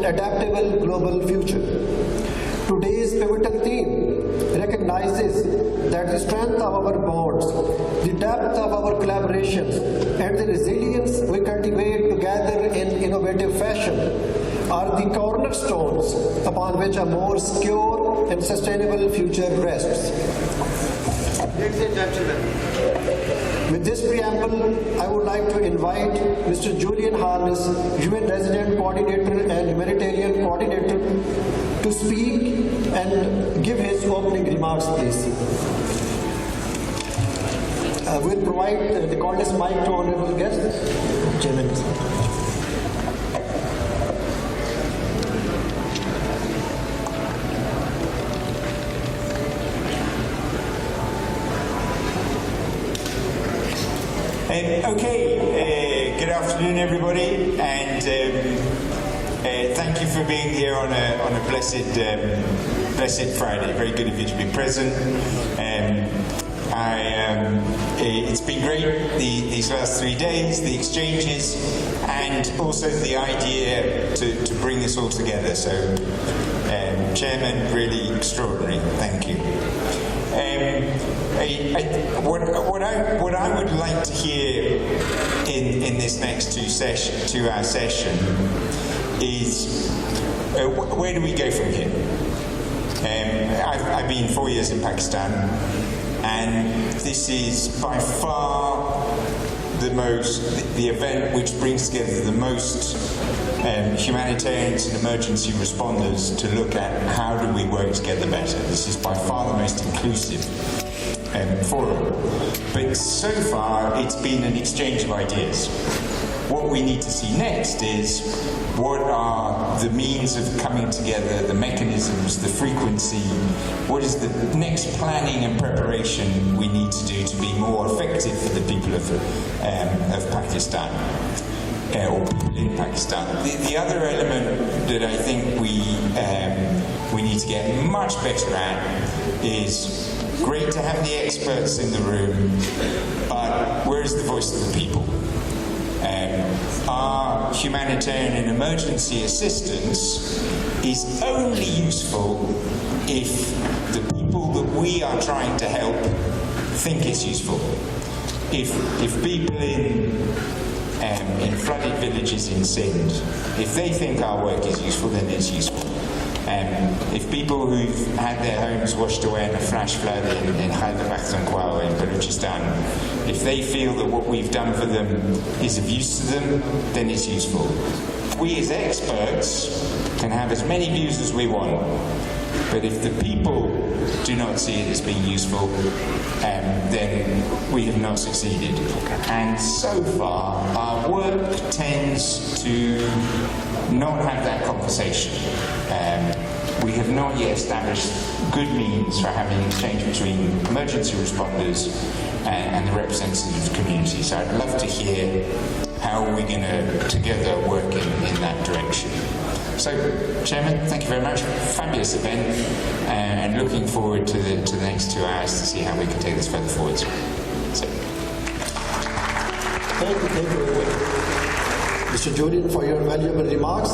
adaptable global future. Today's pivotal theme recognizes that the strength of our bonds, the depth of our collaborations, and the resilience we cultivate together in innovative fashion are the cornerstones upon which a more secure and sustainable future rests. Ladies and gentlemen, with this preamble, I would like to invite Mr. Julian Harness, UN Resident Coordinator and Humanitarian Coordinator, to speak and give his opening remarks, please. We'll provide the cordless mic to honorable guests. Chairman. Good afternoon, everybody, and thank you for being here on a blessed Friday. Very good of you to be present. It's been great these last 3 days, the exchanges, and also the idea to bring this all together. So, Chairman, really extraordinary. Thank you. What I would like to hear in this next two-hour session is where do we go from here? I've been 4 years in Pakistan, and this is by far the event which brings together the most humanitarians and emergency responders to look at how do we work together better. This is by far the most inclusive forum. But so far, it's been an exchange of ideas. What we need to see next is what are the means of coming together, the mechanisms, the frequency, what is the next planning and preparation we need to do to be more effective for the people of Pakistan, or people in Pakistan. The other element that I think we need to get much better at is great to have the experts in the room, but where is the voice of the people? Our humanitarian and emergency assistance is only useful if the people that we are trying to help think it's useful. If people in flooded villages in Sindh, if they think our work is useful, then it's useful. If people who've had their homes washed away in a flash flood in Khyber Pakhtunkhwa in Balochistan, if they feel that what we've done for them is of use to them, then it's useful. We as experts can have as many views as we want, but if the people do not see it as being useful, then we have not succeeded. And so far, our work tends to not have that conversation. We have not yet established good means for having exchange between emergency responders and the representatives of the community. So I'd love to hear how we're going to together work in that direction. So, Chairman, thank you very much. Fabulous event, and looking forward to the next 2 hours to see how we can take this further forwards. So. Thank you, Mr. Julian, for your valuable remarks.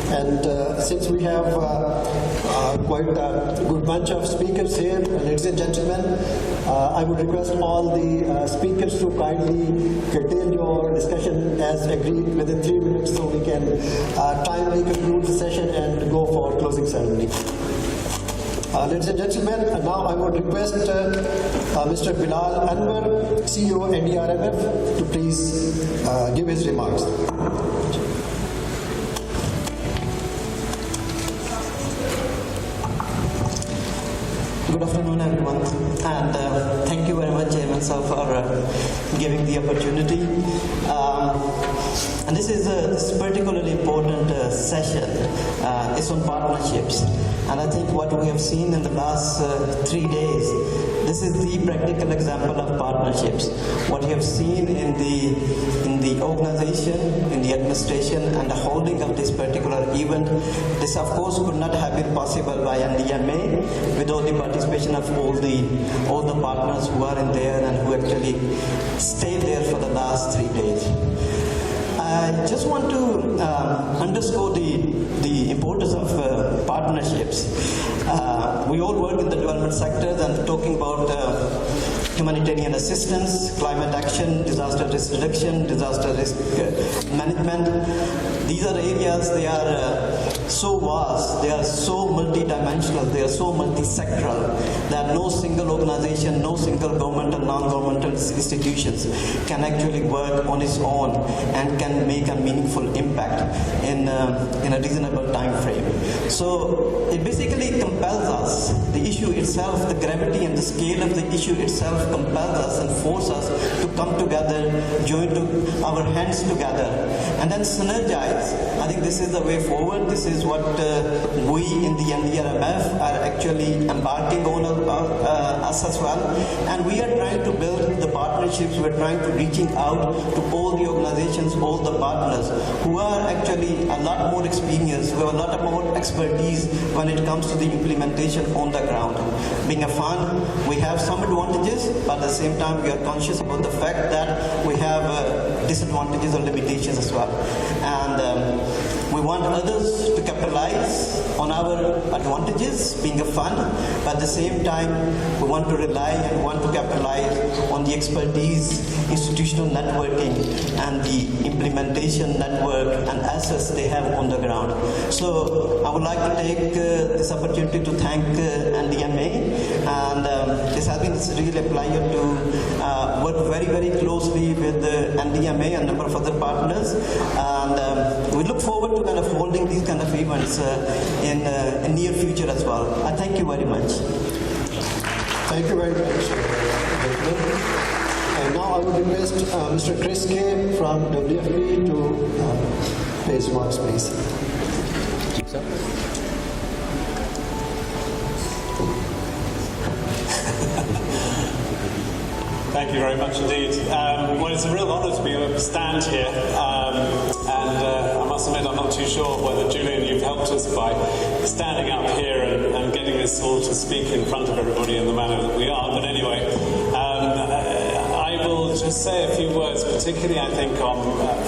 And since we have quite a good bunch of speakers here, ladies and gentlemen, I would request all the speakers to kindly curtail your discussion as agreed within 3 minutes, so we can timely conclude the session and go for closing ceremony. Ladies and gentlemen, now I would request Mr. Bilal Anwar, CEO NDRMF, to please give his remarks. Good afternoon, everyone, and thank you very much, Chairman Sir, for giving the opportunity. And this is particularly important session. It's on partnerships, and I think what we have seen in the last 3 days, this is the practical example of partnerships. What you have seen in the organization, in the administration, and the holding of this particular event, this of course could not have been possible by NDMA without the participation of all the partners who are in there and who actually stayed there for the last 3 days. I just want to underscore the importance of partnerships. We all work in the development sectors and talking about humanitarian assistance, climate action, disaster risk reduction, disaster risk management. These are areas, they are so vast, they are so multidimensional, they are so multi-sectoral that no single organization, no single government and non-governmental institutions can actually work on its own and can make a meaningful impact in a reasonable time frame. So it basically compels us, the issue itself, the gravity and the scale of the issue itself compels us and forces us to come together, join our hands together, and then synergize. I think this is the way forward. This is what we in the NDRMF are actually embarking on us as well. And we are trying to build the partnerships. We're trying to reaching out to all the organizations, all the partners who are actually a lot more experienced, who have a lot more expertise when it comes to the implementation on the ground. Being a fund, we have some advantages, but at the same time we are conscious about the fact that we have disadvantages or limitations as well. And we want others to capitalize on our advantages, being a fund, but at the same time we want to rely and want to capitalize on the expertise, institutional networking, and the implementation network and assets they have on the ground. So I would like to take this opportunity to thank NDMA, and this has been really a pleasure to work very, very closely with NDMA and a number of other partners, and we look forward to kind of holding these kind of events in near future as well. I thank you very much. Thank you very much. And now I would request Mr. Chris K from WFP to pay his remarks, please. Thank you very much indeed. Well, it's a real honour to be able to stand here, and I must admit I'm not too sure whether, Julian, you've helped us by standing up here and getting us all to speak in front of everybody in the manner that we are. But anyway, I will just say a few words, particularly I think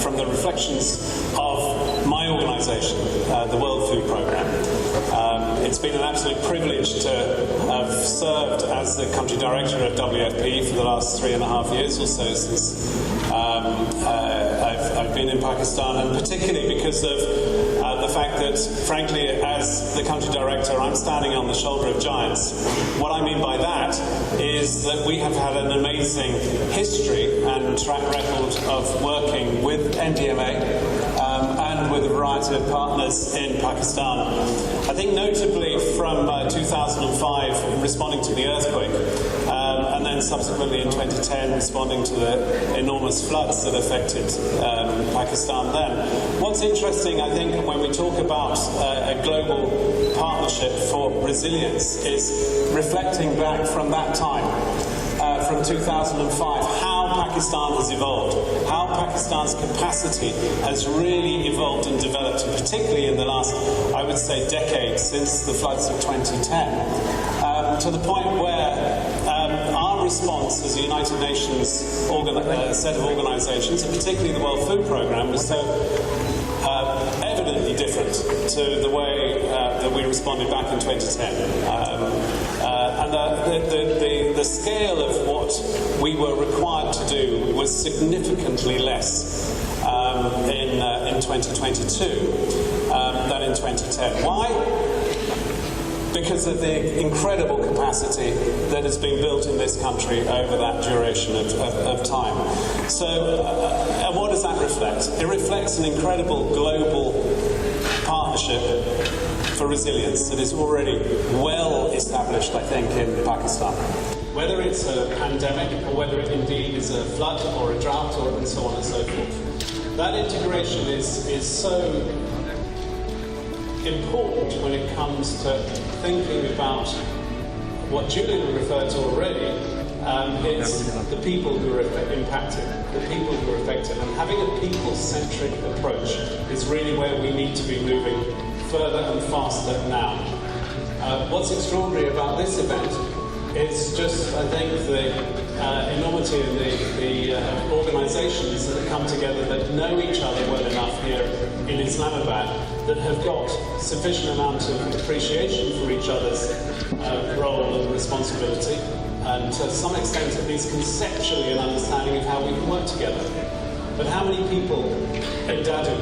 from the reflections of my organisation, the World Food Programme. It's been an absolute privilege to have served as the country director of WFP for the last 3.5 years or so since I've been in Pakistan, and particularly because of the fact that, frankly, as the country director, I'm standing on the shoulder of giants. What I mean by that is that we have had an amazing history and track record of working with NDMA and with a variety of partners in Pakistan. I think notably from 2005 responding to the earthquake, and then subsequently in 2010 responding to the enormous floods that affected Pakistan then. What's interesting, I think, when we talk about a global partnership for resilience is reflecting back from that time, from 2005, how Pakistan has evolved, how Pakistan's capacity has really evolved and developed, particularly in the last, I would say, decade since the floods of 2010, to the point where our response as a United Nations set of organisations, and particularly the World Food Programme, was so evidently different to the way that we responded back in 2010. And the scale of what we were required to do was significantly less in 2022 than in 2010. Why? Because of the incredible capacity that has been built in this country over that duration of time. So, what does that reflect? It reflects an incredible global partnership for resilience that is already well established, I think, in Pakistan. Whether it's a pandemic or whether it indeed is a flood or a drought and so on and so forth, that integration is so important when it comes to thinking about what Julian referred to already. It's the people who are impacted, the people who are affected, and having a people-centric approach is really where we need to be moving further and faster now. What's extraordinary about this event is just, I think, enormity of the organisations that come together that know each other well enough here in Islamabad, that have got sufficient amount of appreciation for each other's role and responsibility, and to some extent at least conceptually an understanding of how we can work together. But how many people in Dadu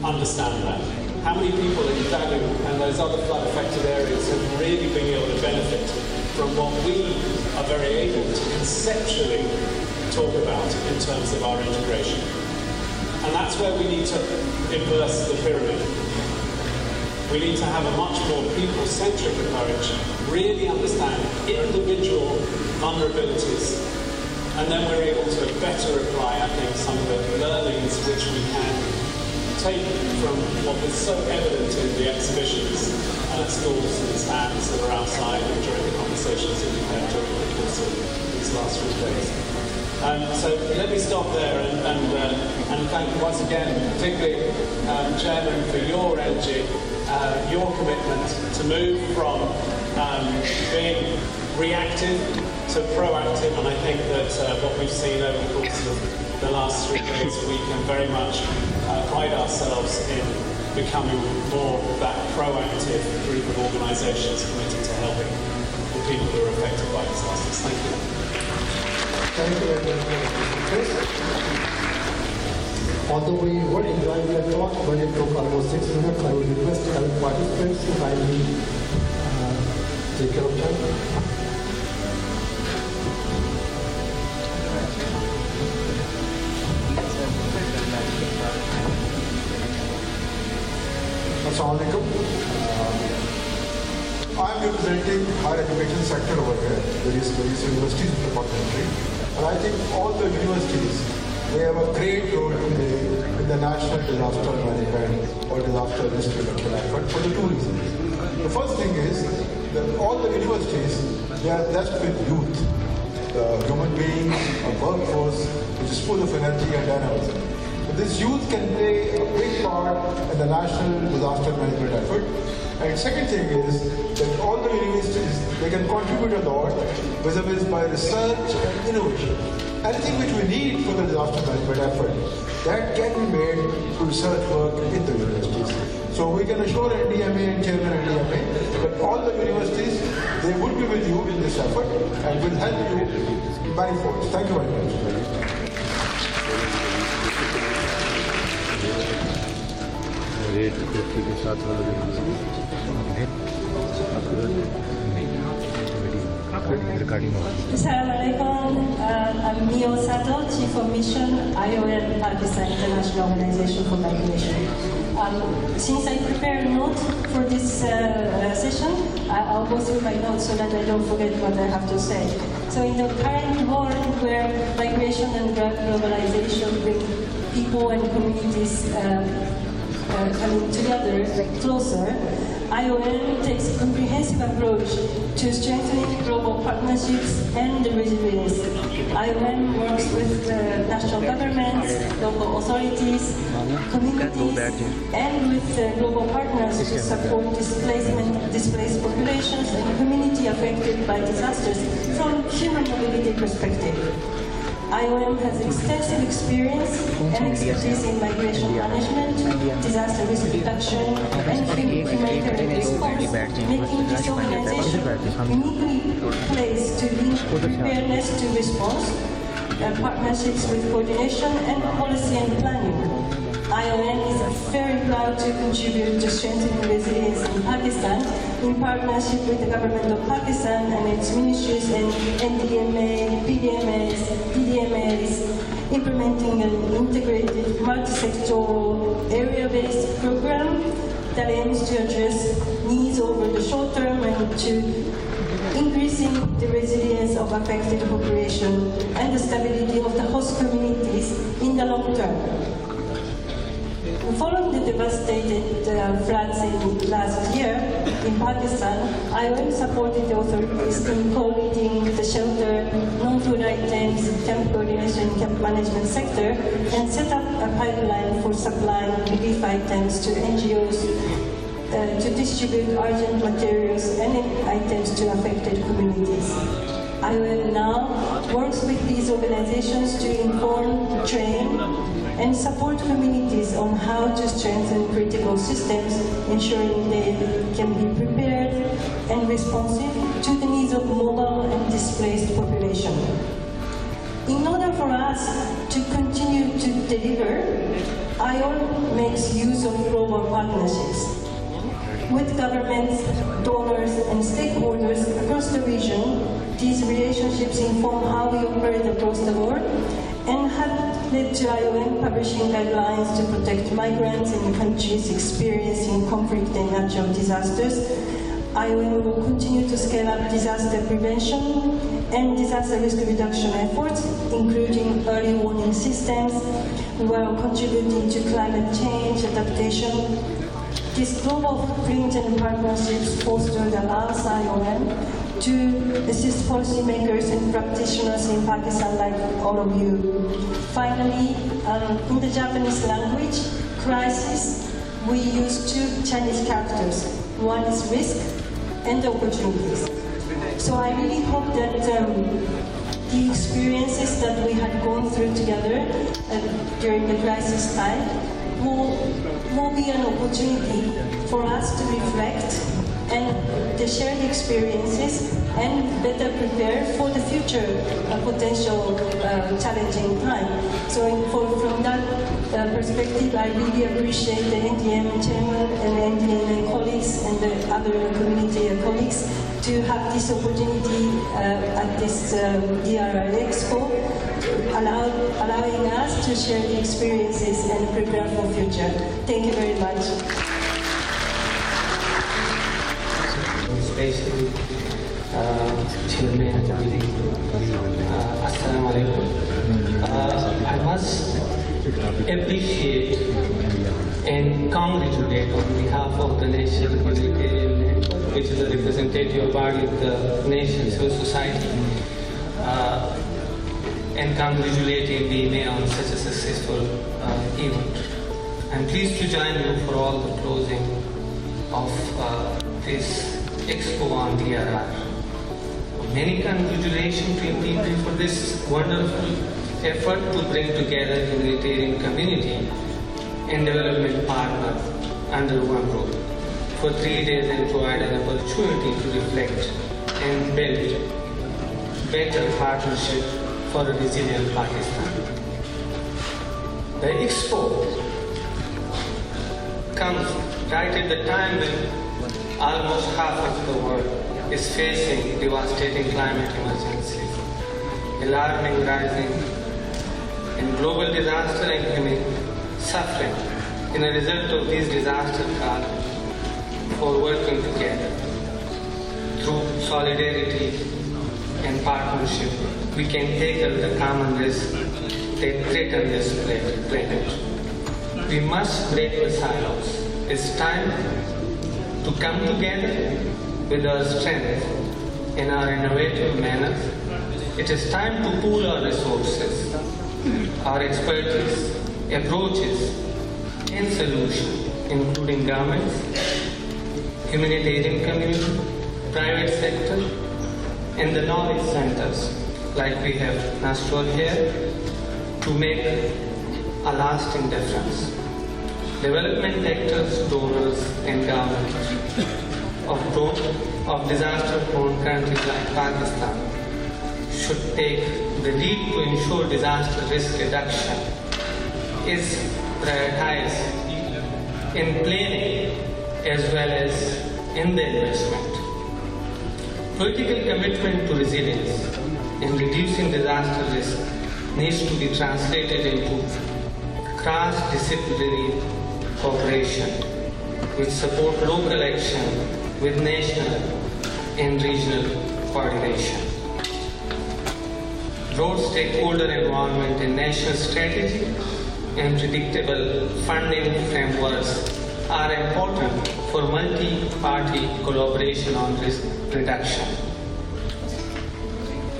understand that? How many people in Dadu and those other flood-affected areas have really been able to benefit from what we are very able to conceptually talk about in terms of our integration? And that's where we need to inverse the pyramid. We need to have a much more people-centric approach, really understand individual vulnerabilities, and then we're able to better apply, I think, some of the learnings which we can take from what was so evident in the exhibitions and at stalls and stands that are outside and during the conversations that we've had during the course of these last few days. So let me stop there and thank once again, particularly Chairman, for your energy, your commitment to move from being reactive to proactive, and I think that what we've seen over the course of the last 3 days, we can very much pride ourselves in becoming more that proactive group of organisations committed to helping the people who are affected by disasters. Thank you. Thank you very much, Chris. Although we were enjoying the talk, but it took almost 6 minutes, I would request all participants to kindly take care of time. Assalamualaikum. I am representing higher education sector over here. There is various universities in the country, and I think all the universities, they have a great role to play in the national disaster management or disaster risk reduction effort for the 2 reasons. The first thing is that all the universities, they are blessed with youth, human beings, a workforce which is full of energy and dynamism. This youth can play a big part in the national disaster management effort. And second thing is that all the universities, they can contribute a lot vis-a-vis by research and innovation. Anything which we need for the disaster management effort, that can be made through research work in the universities. So we can assure NDMA and Chairman NDMA that all the universities, they would be with you in this effort and will help you manifold. Thank you very much. Assalamualaikum. I'm Mio Sato, Chief of Mission, IOM Pakistan International Organization for Migration. Since I prepared a note for this session, I'll go through my notes so that I don't forget what I have to say. So in the current world where migration and globalization bring people and communities coming together closer, IOM takes a comprehensive approach to strengthening global partnerships and resilience. IOM works with national governments, local authorities, communities, and with global partners to support displaced populations and community affected by disasters from human mobility perspective. IOM has extensive experience and expertise in migration management, disaster risk reduction, and humanitarian response, making this organization uniquely placed to link preparedness to response, partnerships with coordination, and policy and planning. IOM is very proud to contribute to strengthening resilience in Pakistan in partnership with the government of Pakistan and its ministries and NDMA, PDMAs, implementing an integrated multi-sectoral area-based program that aims to address needs over the short term and to increasing the resilience of affected population and the stability of the host communities in the long term. Following the devastated floods in last year in Pakistan, IOM supported the authorities in co-leading the shelter, non-food items, camp coordination, camp management sector, and set up a pipeline for supplying relief items to NGOs to distribute urgent materials and items to affected communities. IOM now works with these organizations to inform, train, and support communities on how to strengthen critical systems, ensuring they can be prepared and responsive to the needs of mobile and displaced population. In order for us to continue to deliver, IOM makes use of global partnerships with governments, donors, and stakeholders across the region. These relationships inform how we operate across the world and have led to IOM publishing guidelines to protect migrants in countries experiencing conflict and natural disasters. IOM will continue to scale up disaster prevention and disaster risk reduction efforts, including early warning systems, while contributing to climate change adaptation. This global footprint and partnerships fostered allows IOM to assist policymakers and practitioners in Pakistan like all of you. Finally, in the Japanese language, crisis, we use two Chinese characters. One is risk and opportunities. So I really hope that the experiences that we had gone through together during the crisis time will be an opportunity for us to reflect and to share the experiences and better prepare for the future potential challenging time. So from that perspective, I really appreciate the NDMA chairman and NDMA colleagues and the other community colleagues to have this opportunity at this PEDRR EXPO, allowing us to share the experiences and prepare for future. Thank you very much. Especially Chairman Assalamu alaikum. I must appreciate and congratulate on behalf of the National Humanitarian Network, which is a representative body of the nation civil society, and congratulate NDMA on such a successful event. I'm pleased to join you for all the closing of this Expo on DRR. Many congratulations to NDMA for this wonderful effort to bring together humanitarian community and development partner under one roof for 3 days and provide an opportunity to reflect and build better partnership for a resilient Pakistan. The Expo comes right at the time when almost half of the world is facing devastating climate emergencies, alarming rising in global disaster and human suffering. In a result of these disasters, for working together through solidarity and partnership, we can tackle the common risks that threaten this planet. We must break the silos. It's time to come together with our strength in our innovative manner. It is time to pool our resources, our expertise, approaches, and solutions, including governments, humanitarian community, private sector, and the knowledge centers like we have nurtured here to make a lasting difference. Development actors, donors, and governments of disaster-prone countries like Pakistan should take the lead to ensure disaster risk reduction is prioritized in planning as well as in the investment. Political commitment to resilience and reducing disaster risk needs to be translated into cross-disciplinary cooperation which support local action with national and regional coordination. Broad stakeholder involvement in national strategy and predictable funding frameworks are important for multi-party collaboration on risk reduction.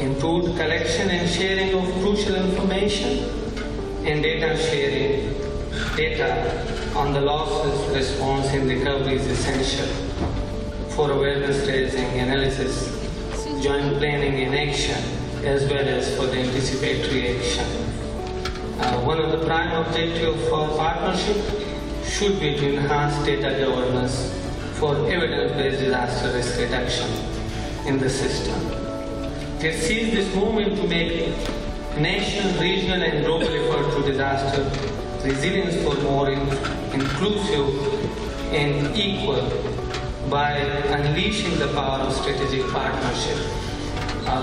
Improved collection and sharing of crucial information and data on the losses, response and recovery is essential for awareness raising, analysis joint planning and action, as well as for the anticipatory action. One of the prime objectives of our partnership should be to enhance data governance for evidence-based disaster risk reduction in the system. Let's seize this moment to make national, regional and global effort to disaster resilience for more inclusive and equal by unleashing the power of strategic partnership.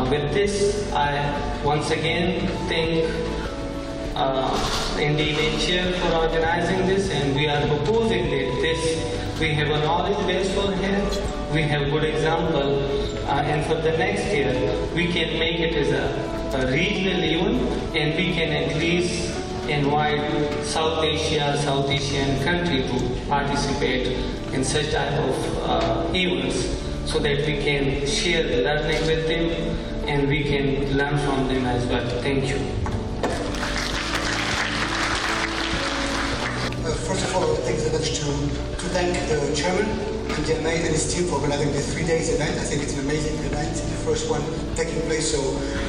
With this, I once again thank NDMA chair for organizing this, and we are proposing that we have a knowledge base for here, we have good example, and for the next year we can make it as a regional event, and we can at least invite South Asian country to participate in such type of events, so that we can share the learning with them and we can learn from them as well. Thank you. First of all, I take the advantage to thank the chairman, NDMA, and his team for organizing this 3 days event. I think it's an amazing event, the first one taking place, so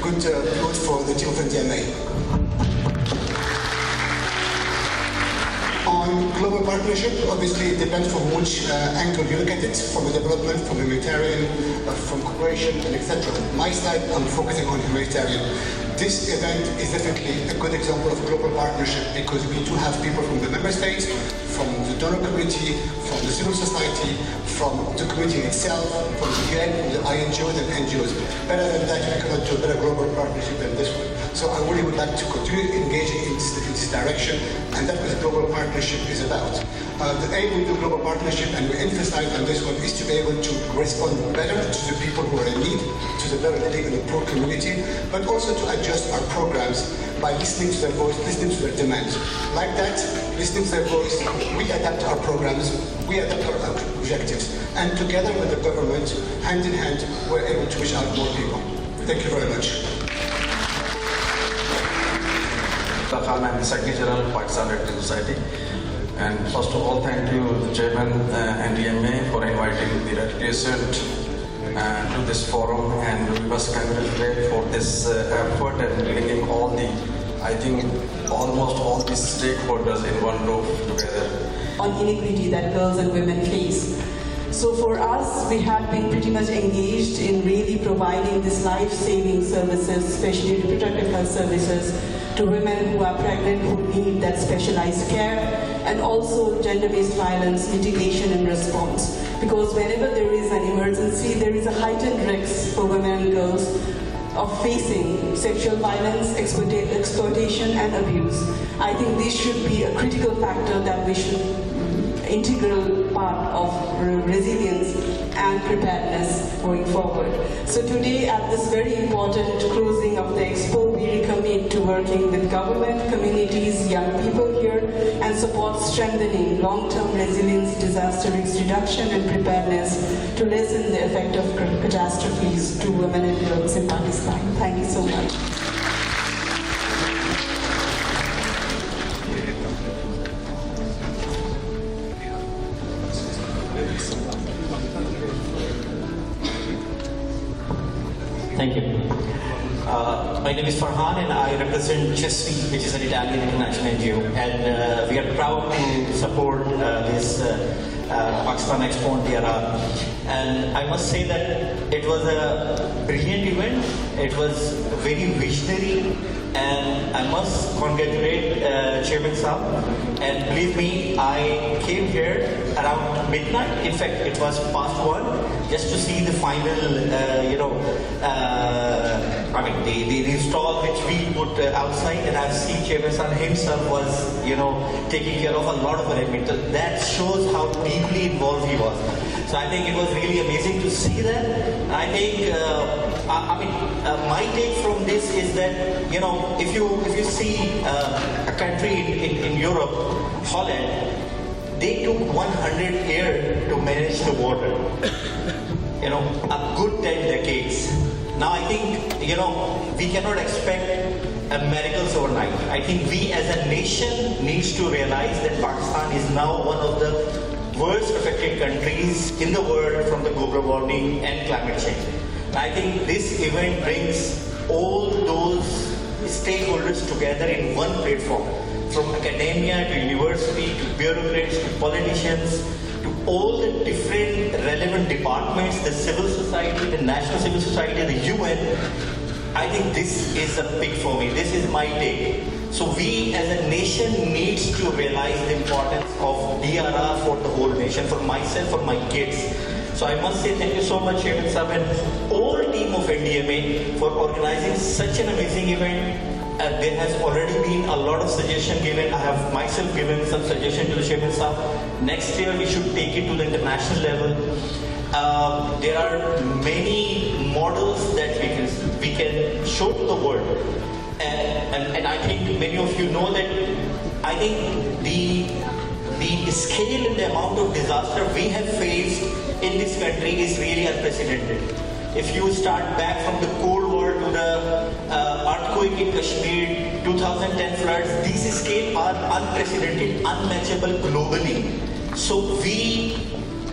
good applause for the team of NDMA. On global partnership, obviously it depends from which angle you look at it, from the development, from humanitarian, from cooperation, and etc. My side, I'm focusing on humanitarian. This event is definitely a good example of global partnership, because we do have people from the member states, from the donor community, from the civil society, from the community itself, from the UN, from the INGOs and NGOs. Better than that, we cannot do a better global partnership than this one. So I really would like to continue engaging in this direction, and that's what global partnership is about. The aim with the global partnership, and we emphasize on this one, is to be able to respond better to the people who are in need, to the very needy and the poor community, but also to adjust our programs by listening to their voice, listening to their demands. Like that, listening to their voice, we adapt our programs, we adapt our objectives, and together with the government, hand in hand, we're able to reach out more people. Thank you very much. I'm the Secretary General of Pakistan Red Crescent Society. And first of all, thank you, the Chairman NDMA, for inviting the Red Crescent to this forum, and we must congratulate for this effort and bringing all the, I think, almost all the stakeholders in one roof together. On inequity that girls and women face. So for us, we have been pretty much engaged in really providing these life-saving services, especially reproductive health services, to women who are pregnant, who need that specialized care, and also gender-based violence mitigation and response. Because whenever there is an emergency, there is a heightened risk for women and girls of facing sexual violence, exploitation and abuse. I think this should be a critical factor that we should integral part of resilience and preparedness going forward. So today, at this very important closing of the Expo, we recommit to working with government, communities, young people here, and support strengthening long-term resilience, disaster risk reduction and preparedness to lessen the effect of catastrophes to women and girls in Pakistan. Thank you so much. Thank you. My name is Farhan and I represent CESFI, which is an Italian international NGO, and we are proud to support this Pakistan Expo on PEDRR. And I must say that it was a brilliant event, it was very visionary, and I must congratulate Chairman Saab. And believe me, I came here around midnight. In fact, it was past 1, just to see the final, the stall which we put outside. And I've seen Chairman Saab himself was, taking care of a lot of arrangements. That shows how deeply involved he was. So I think it was really amazing to see that. I think, my take from this is that, if you see a country in Europe, Holland, they took 100 years to manage the water. A good 10 decades. Now I think, we cannot expect miracles overnight. I think we as a nation needs to realize that Pakistan is now one of the worst affected countries in the world from the global warming and climate change. I think this event brings all those stakeholders together in one platform, from academia to university to bureaucrats to politicians to all the different relevant departments, the civil society, the national civil society, the UN. I think this is a big for me. This is my take. So we as a nation needs to realize the importance of DRR for the whole nation, for myself, for my kids. So I must say thank you so much, Chairman Sahab, and all team of NDMA for organizing such an amazing event. There has already been a lot of suggestion given. I have myself given some suggestion to the Chairman Sahab. Next year we should take it to the international level. There are many models that we can show to the world. And I think many of you know that I think the scale and the amount of disaster we have faced in this country is really unprecedented. If you start back from the Cold War to the earthquake in Kashmir, 2010 floods, these scales are unprecedented, unmatchable globally. So we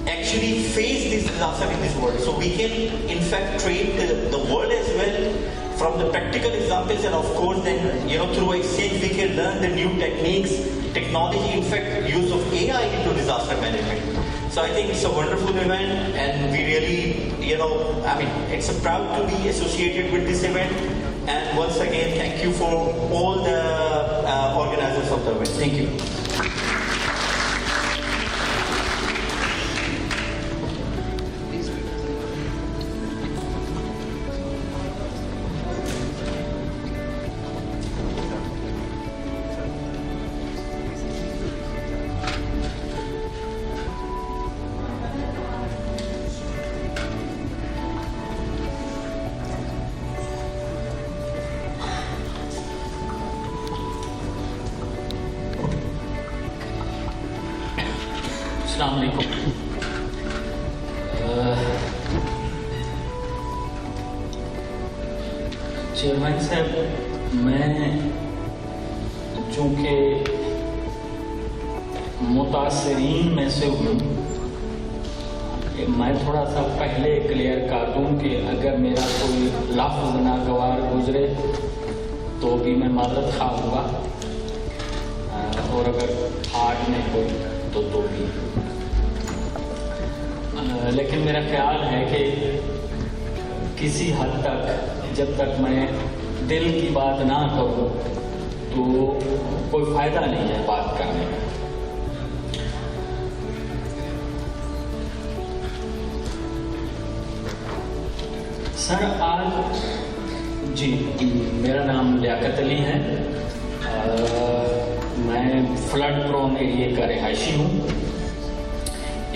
actually face this disaster in this world. So we can in fact train the world as well from the practical examples, and of course then through exchange we can learn the new techniques, technology, in fact use of AI into disaster management. So I think it's a wonderful event, and we really, it's a proud to be associated with this event. And once again, thank you for all the organizers of the event. Thank you. अस्सलाम वालेकुम। Chairman साहब, मैं चूँकि मुतासरीन में से हूँ, मैं थोड़ा सा पहले क्लियर कर दूँ कि अगर मेरा कोई लफ्ज़ नागवार गुजरे तो भी मैं माजरत खा लूँगा, और अगर हार्ट में कोई तो भी। लेकिन मेरा ख्याल है कि किसी हद तक जब तक मैं दिल की बात ना करूं तो कोई फायदा नहीं है बात करने का। सर, आज जी मेरा नाम लियाकत अली है, मैं फ्लड प्रोन एरिया का रिहायशी हूँ।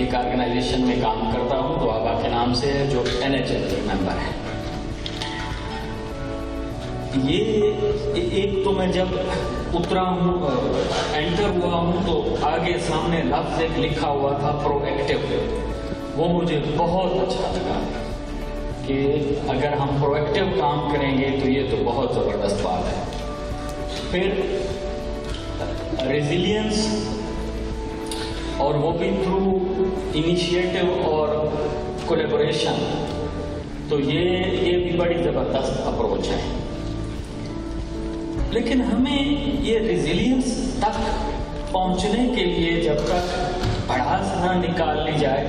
एक ऑर्गेनाइजेशन में काम करता हूँ दुआबा के नाम से, जो NHL मेंबर है। ये एक तो मैं जब उतरा हूँ, एंटर हुआ हूँ, तो आगे सामने लफ्ज़ एक लिखा हुआ था प्रोएक्टिव। वो मुझे बहुत अच्छा लगा कि अगर हम प्रोएक्टिव काम करेंगे तो ये तो बहुत ज़बरदस्त बात है। फिर रेजिलियंस, और वो भी थ्रू इनिशिएटिव और कोलैबोरेशन, तो ये भी बड़ी ज़बरदस्त अप्रोच है। लेकिन हमें ये रेजिलियंस तक पहुंचने के लिए जब तक भड़ास ना निकाल ली जाए,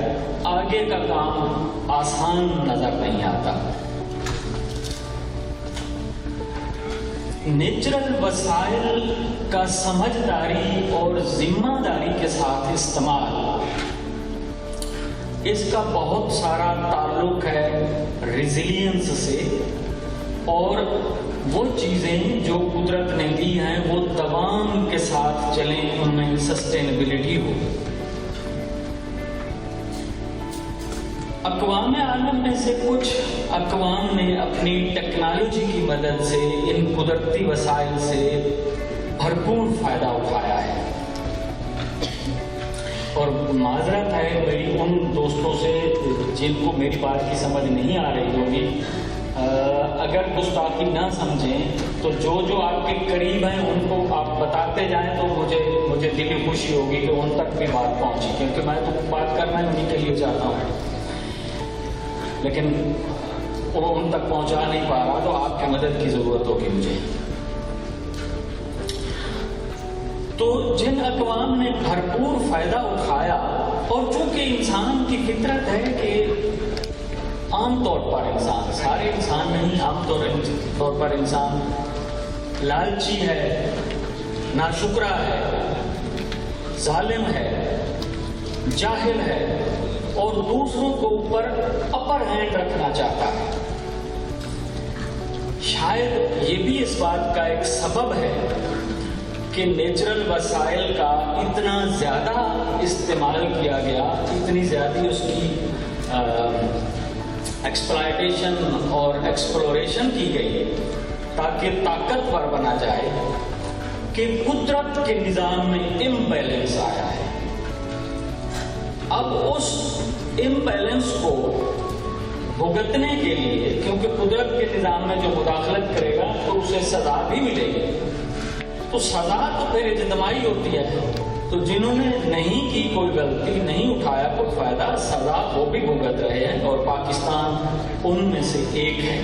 आगे का काम आसान नजर नहीं आता। नेचुरल वसाइल का समझदारी और जिम्मेदारी के साथ इस्तेमाल, इसका बहुत सारा ताल्लुक है रेजिलियंस से, और वो चीज़ें जो कुदरत ने दी हैं वो तमाम के साथ चलें, उनमें सस्टेनेबिलिटी हो। अक़वाम आलम में से कुछ अक़वाम ने अपनी टेक्नोलॉजी की मदद से इन कुदरती वसाइल से भरपूर फ़ायदा उठाया है। और माजरत है मेरी उन दोस्तों से जिनको मेरी बात की समझ नहीं आ रही होगी, अगर गुस्ताखी ना समझें तो जो आपके करीब हैं उनको आप बताते जाएं तो मुझे दिली खुशी होगी कि उन तक भी बात पहुंची, क्योंकि मैं तो बात करना उन्हीं के लिए चाहता हूँ। लेकिन उन तक पहुंचा नहीं पा रहा, तो आपकी मदद की जरूरत होगी मुझे। तो जिन अक़वाम ने भरपूर फायदा उठाया, और चूंकि इंसान की फितरत है कि आमतौर पर इंसान, सारे इंसान नहीं, आमतौर पर इंसान लालची है, नाशुक्रा है, जालिम है, जाहिल है और दूसरों के ऊपर अपर हैंड रखना चाहता है। शायद ये भी इस बात का एक सबब है कि नेचुरल वसाइल का इतना ज़्यादा इस्तेमाल किया गया, इतनी ज़्यादा उसकी एक्सप्लॉयटेशन और एक्सप्लोरेशन की गई ताकि ताकतवर बना जाए कि कुदरत के निज़ाम में इम्बैलेंस आया है। अब उस इम्बैलेंस को भुगतने के लिए, क्योंकि कुदरत के निज़ाम में जो मुदाखलत करेगा तो उसे सज़ा भी मिलेगी, तो सज़ा तो फिर इज्तमाही होती है। तो जिन्होंने नहीं की, कोई गलती नहीं उठाया कोई फ़ायदा, सज़ा वो भी भुगत रहे हैं और पाकिस्तान उनमें से एक है।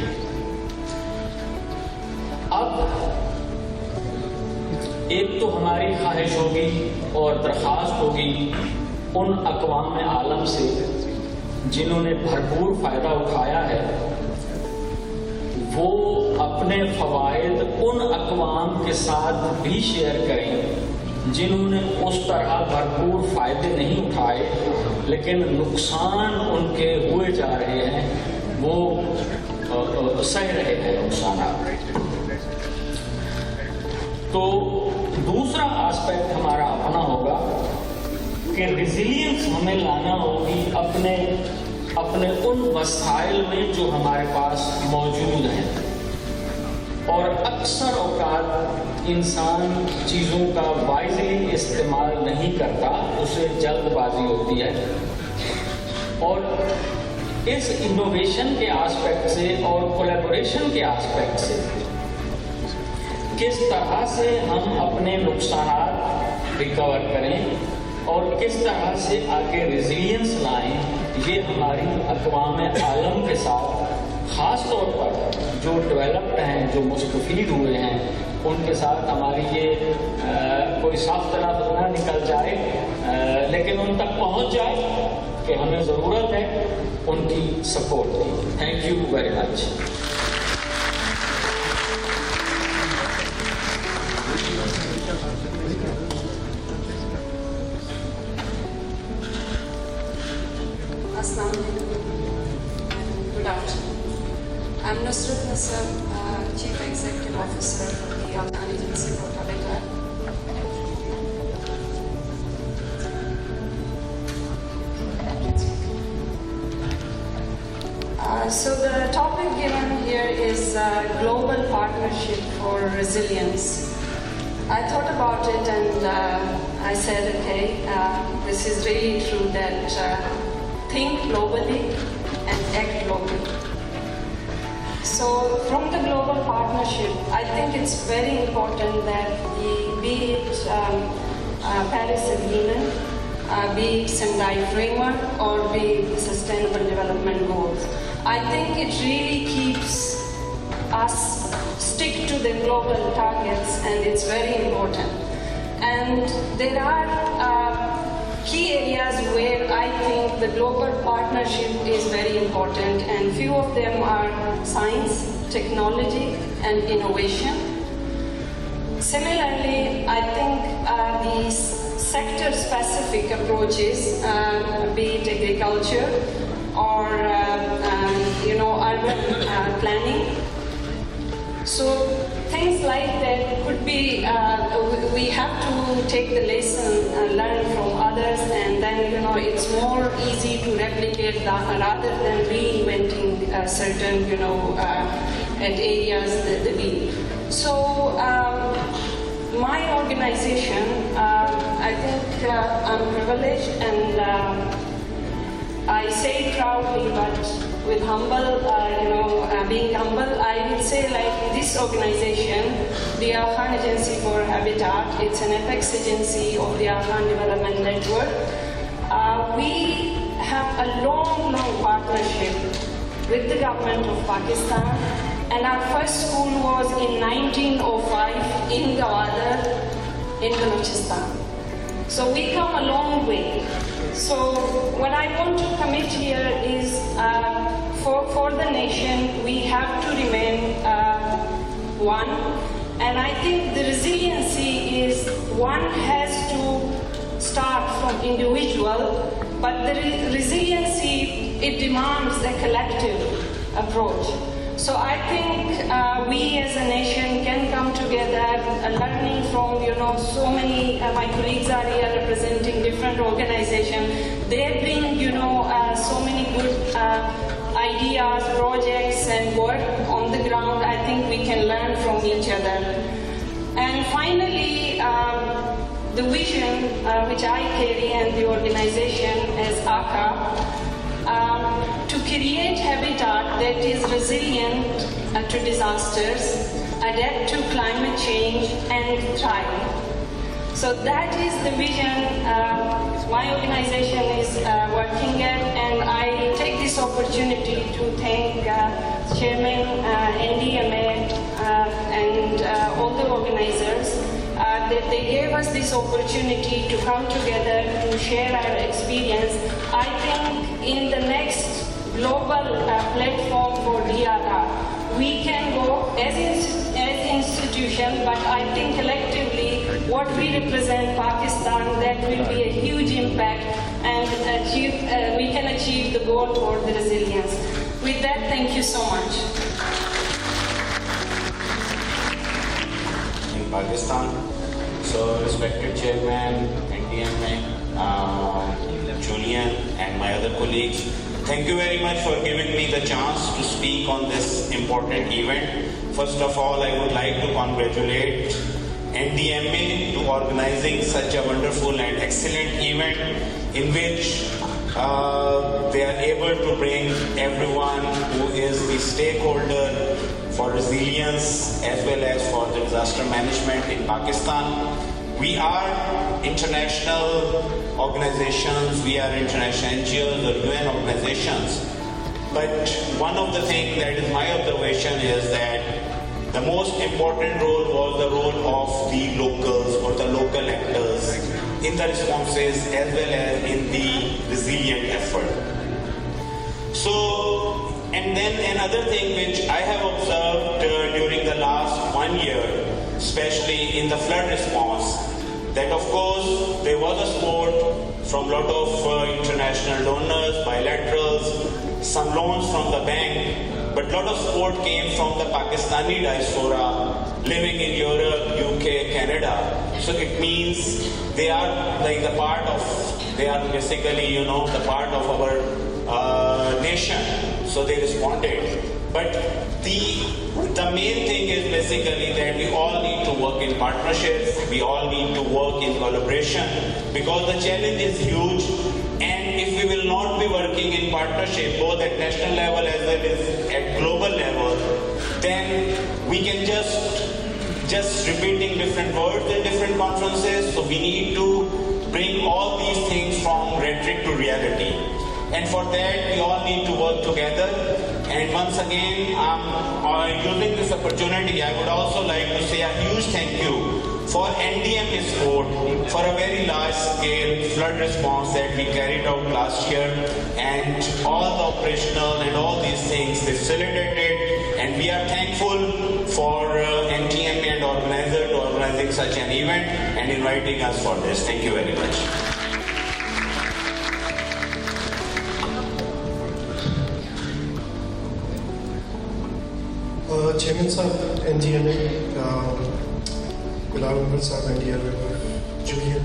अब एक तो हमारी ख्वाहिश होगी और दरख्वास्त होगी उन अक़वाम आलम से जिन्होंने भरपूर फ़ायदा उठाया है, वो अपने फ़वाइद उन अक़वाम के साथ भी शेयर करें जिन्होंने उस तरह भरपूर फ़ायदे नहीं उठाए लेकिन नुकसान उनके हुए जा रहे हैं, वो सह रहे हैं नुकसान। तो दूसरा एस्पेक्ट हमारा अपना होगा कि रिजिलियंस हमें लाना होगी अपने उन वसाइल में जो हमारे पास मौजूद हैं। और अक्सर औकात इंसान चीज़ों का वाइजली इस्तेमाल नहीं करता, उसे जल्दबाजी होती है। और इस इनोवेशन के एस्पेक्ट से और कोलैबोरेशन के एस्पेक्ट से किस तरह से हम अपने नुकसान रिकवर करें और किस तरह से आगे रेजिलियंस लाएं, ये हमारी अक़वाम आलम के साथ, ख़ास तौर पर जो डेवलप्ड हैं, जो मुस्तफ़ीद हुए हैं, उनके साथ हमारी ये कोई साफ तलफ़ ना निकल जाए, लेकिन उन तक पहुँच जाए कि हमें ज़रूरत है उनकी सपोर्ट की। Thank you very much. Good afternoon. I'm Nusrat Nasser, Chief Executive Officer for the Afghan Agency for Habitat. So the topic given here is Global Partnership for Resilience. I thought about it and I said, okay, this is really true that think globally and act globally. So from the global partnership, I think it's very important that be it Paris Agreement, be it Sendai Framework, or be it Sustainable Development Goals, I think it really keeps us stick to the global targets, and it's very important. And there are key areas where I think the global partnership is very important, and few of them are science, technology, and innovation. Similarly, I think these sector-specific approaches, be it agriculture or urban planning. So things like that could be, we have to take the lesson learned from others, and then it's more easy to replicate that rather than reinventing certain at areas the wheel. So my organization, I think I'm privileged, and I say it proudly, but with humble, being humble, I would say like this organization, the Afghan Agency for Habitat, it's an apex agency of the Afghan Development Network. We have a long partnership with the government of Pakistan, and our first school was in 1905 in Gawadar in Balochistan. So we come a long way. So what I want to commit here is for the nation, we have to remain one. And I think the resiliency is one has to start from individual, but the resiliency, it demands a collective approach. So I think we as a nation can come together, learning from, so many, my colleagues are here representing different organizations. They bring, so many good ideas, projects and work on the ground. I think we can learn from each other. And finally, the vision which I carry and the organization as ACA, to create habitat that is resilient to disasters, adapt to climate change and thrive. So that is the vision my organization is working at, and I take this opportunity to thank Chairman NDMA and all the organizers that they gave us this opportunity to come together to share our experience. I think in the next global platform for DRR, we can go as institution, but I think collectively what we represent Pakistan, that will be a huge impact, and we can achieve the goal for the resilience. With that, thank you so much. In Pakistan, so respected Chairman, NDMA, Julian and my other colleagues, thank you very much for giving me the chance to speak on this important event. First of all, I would like to congratulate NDMA to organizing such a wonderful and excellent event in which they are able to bring everyone who is the stakeholder for resilience as well as for the disaster management in Pakistan. We are international organizations, we are international NGOs or UN organizations, but one of the things that is my observation is that the most important role was the role of the locals or the local actors in the responses as well as in the resilient effort. So, and then another thing which I have observed during the last 1 year, especially in the flood response, that of course there was a support from a lot of international donors, bilaterals, some loans from the bank, but a lot of support came from the Pakistani diaspora living in Europe, UK, Canada. So it means they are like the part of, they are basically, the part of our nation. So they responded. But the main thing is basically that we all need to work in partnerships, we all need to work in collaboration, because the challenge is huge, and if we will not be working in partnership both at national level as well as at global level, then we can just repeating different words in different conferences. So we need to bring all these things from rhetoric to reality, and for that we all need to work together. And once again, using this opportunity, I would also like to say a huge thank you for NDMA support for a very large scale flood response that we carried out last year, and all the operational and all these things they facilitated, and we are thankful for NDMA and organizer to organizing such an event and inviting us for this. Thank you very much. Chairman Sahib, NDMA, Islamabad Sahib, NDRMF, Julian,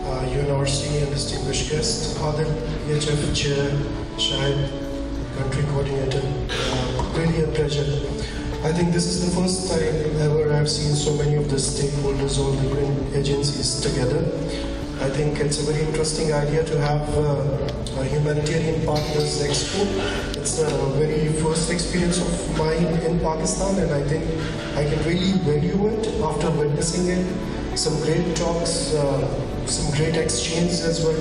UNRC and distinguished guests, Adil, EHF Chair, Shahid, Country Coordinator, really a pleasure. I think this is the first time ever I've seen so many of the stakeholders, all the UN agencies together. I think it's a very interesting idea to have a humanitarian partners expo. It's the very first experience of mine in Pakistan, and I think I can really value it after witnessing it. some great talks, some great exchanges as well,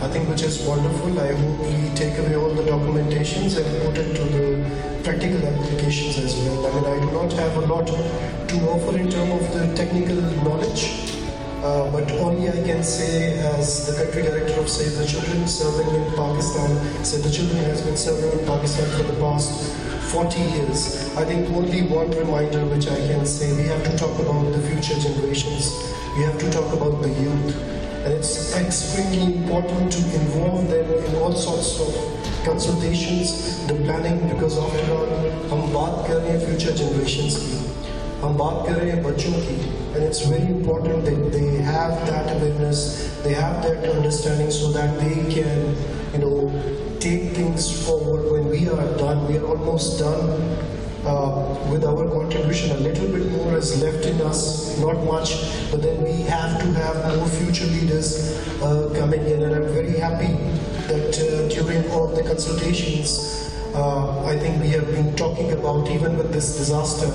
I think, which is wonderful. I hope we take away all the documentations and put it to the practical applications as well. I mean, I do not have a lot to offer in terms of the technical knowledge, but only I can say, as the country director of Save the Children serving in Pakistan, Save the Children has been serving in Pakistan for the past 40 years. I think only one reminder which I can say, we have to talk about the future generations. We have to talk about the youth. And it's extremely important to involve them in all sorts of consultations, the planning, because after all, हम बात कर रहे हैं future generations की, हम बात कर रहे हैं बच्चों की, and it's very important that they have that awareness, they have that understanding, so that they can, take things forward. When we are done, we are almost done with our contribution. A little bit more is left in us, not much, but then we have to have more future leaders coming in, and I'm very happy that during all the consultations, I think we have been talking about, even with this disaster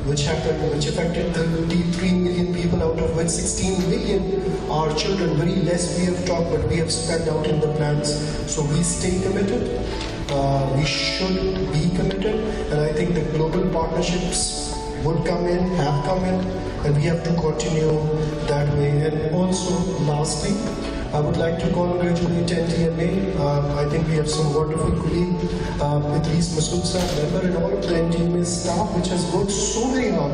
which happened, which affected 33 million people, out of which 16 million are children. Very less we have talked, but we have spelled out in the plans. So we stay committed. We should be committed, and I think the global partnerships would come in, have come in, and we have to continue that way. And also, lastly, I would like to congratulate NDMA. I think we have some wonderful colleagues, Idris Masood sir, member, and all of the NDMA staff, which has worked so very hard.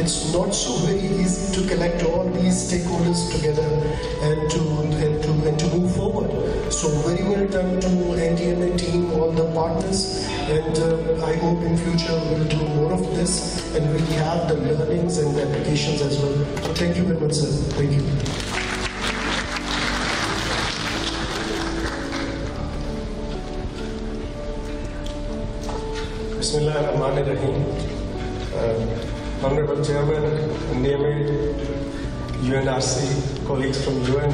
It's not so very easy to collect all these stakeholders together and to move forward. So very well done to NDMA team, all the partners, and I hope in future we'll do more of this, and we'll have the learnings and the applications as well. So thank you very much, sir. Thank you. Bismillahirrahmanirrahim. Honorable Chairman, NDMA, UNRC, colleagues from UN,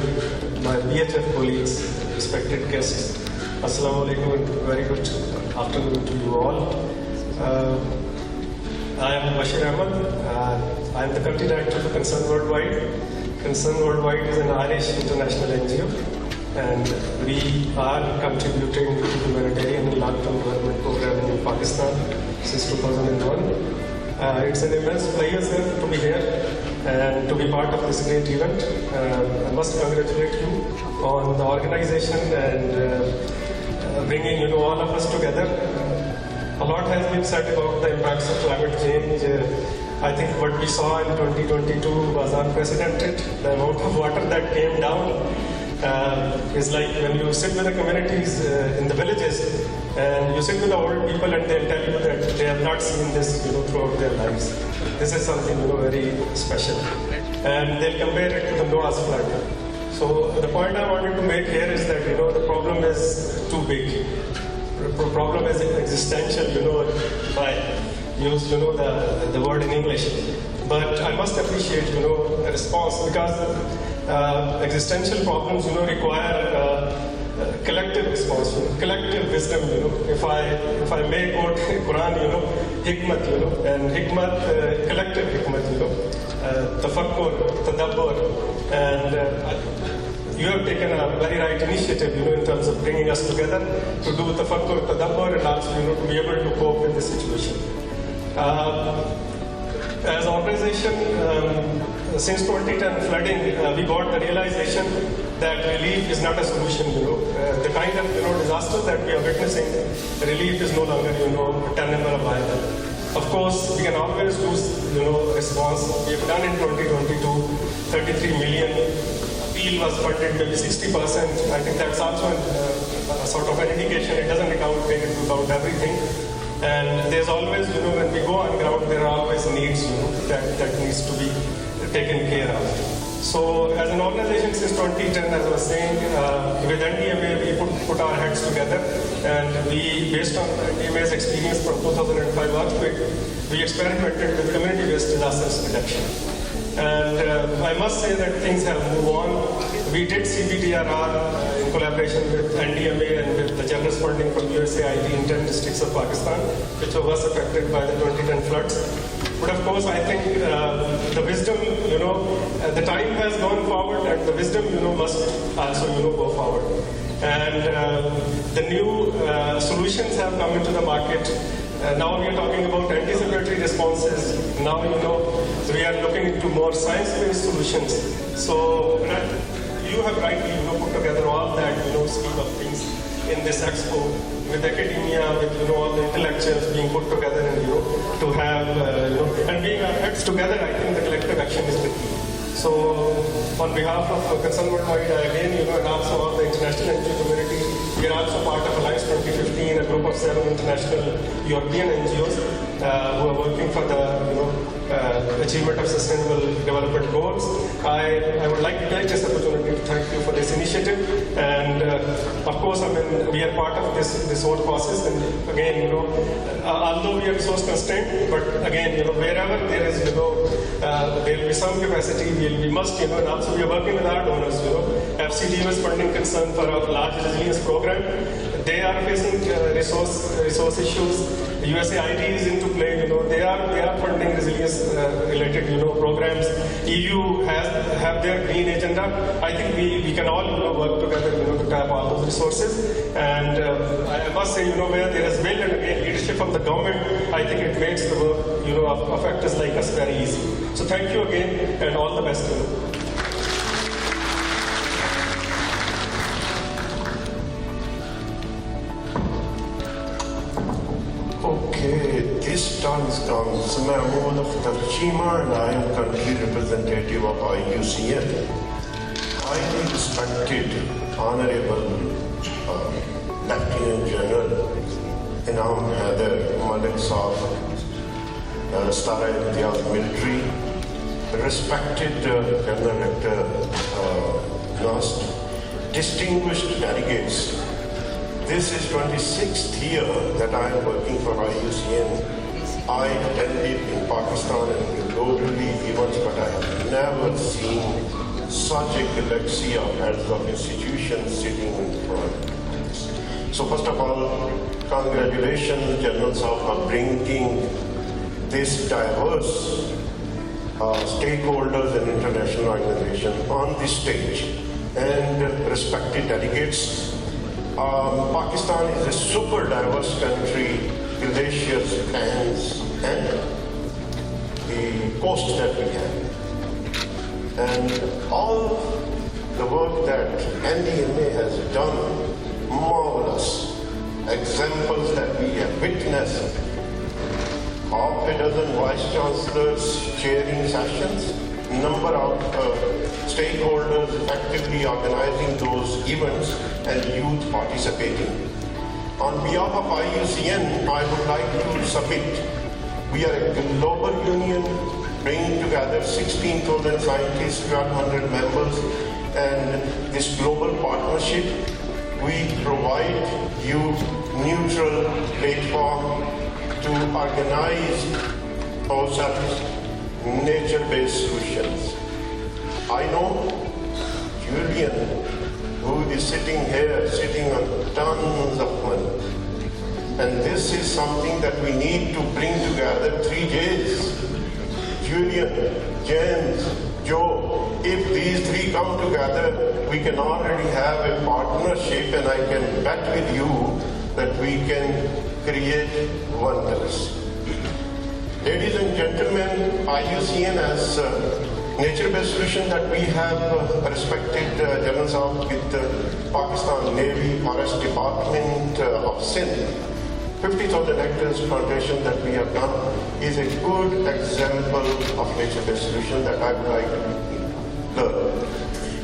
my BHF colleagues, respected guests, Assalamu alaikum and very good afternoon to you all. I am Bashir Ahmed. I am the country director for Concern Worldwide. Concern Worldwide is an Irish international NGO, and we are contributing to humanitarian and long-term development program in Pakistan since 2001. It's an immense pleasure, sir, to be here and to be part of this great event. I must congratulate you on the organization and bringing all of us together. A lot has been said about the impacts of climate change. I think what we saw in 2022 was unprecedented. The amount of water that came down is like when you sit with the communities in the villages, and you sit with the old people and they'll tell you that they have not seen this throughout their lives. This is something very special. And they'll compare it to the Noah's flood. So the point I wanted to make here is that the problem is too big. The problem is existential, if I use the word in English. But I must appreciate the response, because existential problems require collective response, collective wisdom. If I may quote Quran, hikmat, and hikmat, collective hikmat, tafakkur, tadabbur, and you have taken a very right initiative, in terms of bringing us together to do tafakkur, tadabbur, and also, to be able to cope with the situation. As an organization, since 2010 flooding, we got the realization that relief is not a solution. The kind of disasters that we are witnessing, relief is no longer tenable or viable. Of course, we can always do response. We have done in 2022, 33 million. Appeal was funded maybe 60%. I think that's also a sort of an indication. It doesn't take into account everything. And there's always, when we go on ground, there are always needs, that needs to be taken care of. So as an organization since 2010, as I was saying, with NDMA, we put our heads together, and we, based on NDMA's experience from 2005 earthquake, we experimented with community-based disasters reduction. And I must say that things have moved on. We did PEDRR in collaboration with NDMA and with the generous funding from USAID in 10 districts of Pakistan, which were worst affected by the 2010 floods. But of course, I think the wisdom, the time has gone forward, and the wisdom, must also, go forward. And the new solutions have come into the market. Now we are talking about anticipatory responses. Now, we are looking into more science-based solutions. So you have rightly, put together all that, scheme of things in this expo with academia, with, all the intellectuals being put together and, to have, and being our heads together, I think the collective action is the key. So, on behalf of Concern Worldwide, again, and also all the international NGO community, we are also part of Alliance 2015, a group of 7 international European NGOs who are working for the achievement of sustainable development goals. I would like to take this opportunity to thank you for this initiative, and of course, we are part of this whole process. And again, although we are resource constrained, but again, wherever there is, there will be some capacity. We must, and also we are working with our donors. FCD was funding concern for a large resilience program. They are facing resource issues. USAID is into play. They are funding resilience related programs. EU have their green agenda. I think we can all work together to tap all those resources. And I must say, where there is will and again leadership from the government, I think it makes the work of actors like us very easy. So thank you again, and all the best to you. This times comes, Mahmoud of Tarjima, and I am country representative of IUCN. Highly respected, Honorable Lieutenant General Inam Haider Malik Saab, Star Imtiaz Military, respected General Director Nast, distinguished delegates. This is 26th year that I am working for IUCN. I attended in Pakistan and globally events, but I have never seen such a galaxy of heads of institutions sitting in front. So first of all, congratulations, General Saab, for bringing this diverse stakeholders and international organizations on this stage, and respected delegates. Pakistan is a super diverse country, glaciers, plains, and the coast that we have. And all the work that NDMA has done, marvelous examples that we have witnessed. Half a dozen vice chancellors chairing sessions, number of stakeholders actively organizing those events, and youth participating. On behalf of IUCN, I would like to submit, we are a global union bringing together 16,000 scientists, 1,200 members, and this global partnership, we provide you neutral platform to organize ourselves nature-based solutions. I know Julian, who is sitting here, sitting on tons of money. And this is something that we need to bring together 3 days. Julian, James, Joe, if these 3 come together, we can already have a partnership, and I can bet with you that we can create wonders. Ladies and gentlemen, IUCN has nature-based solution that we have respected General Saab with Pakistan Navy, Forest Department of Sindh. 50,000 hectares plantation that we have done is a good example of nature-based solution that I would like to learn.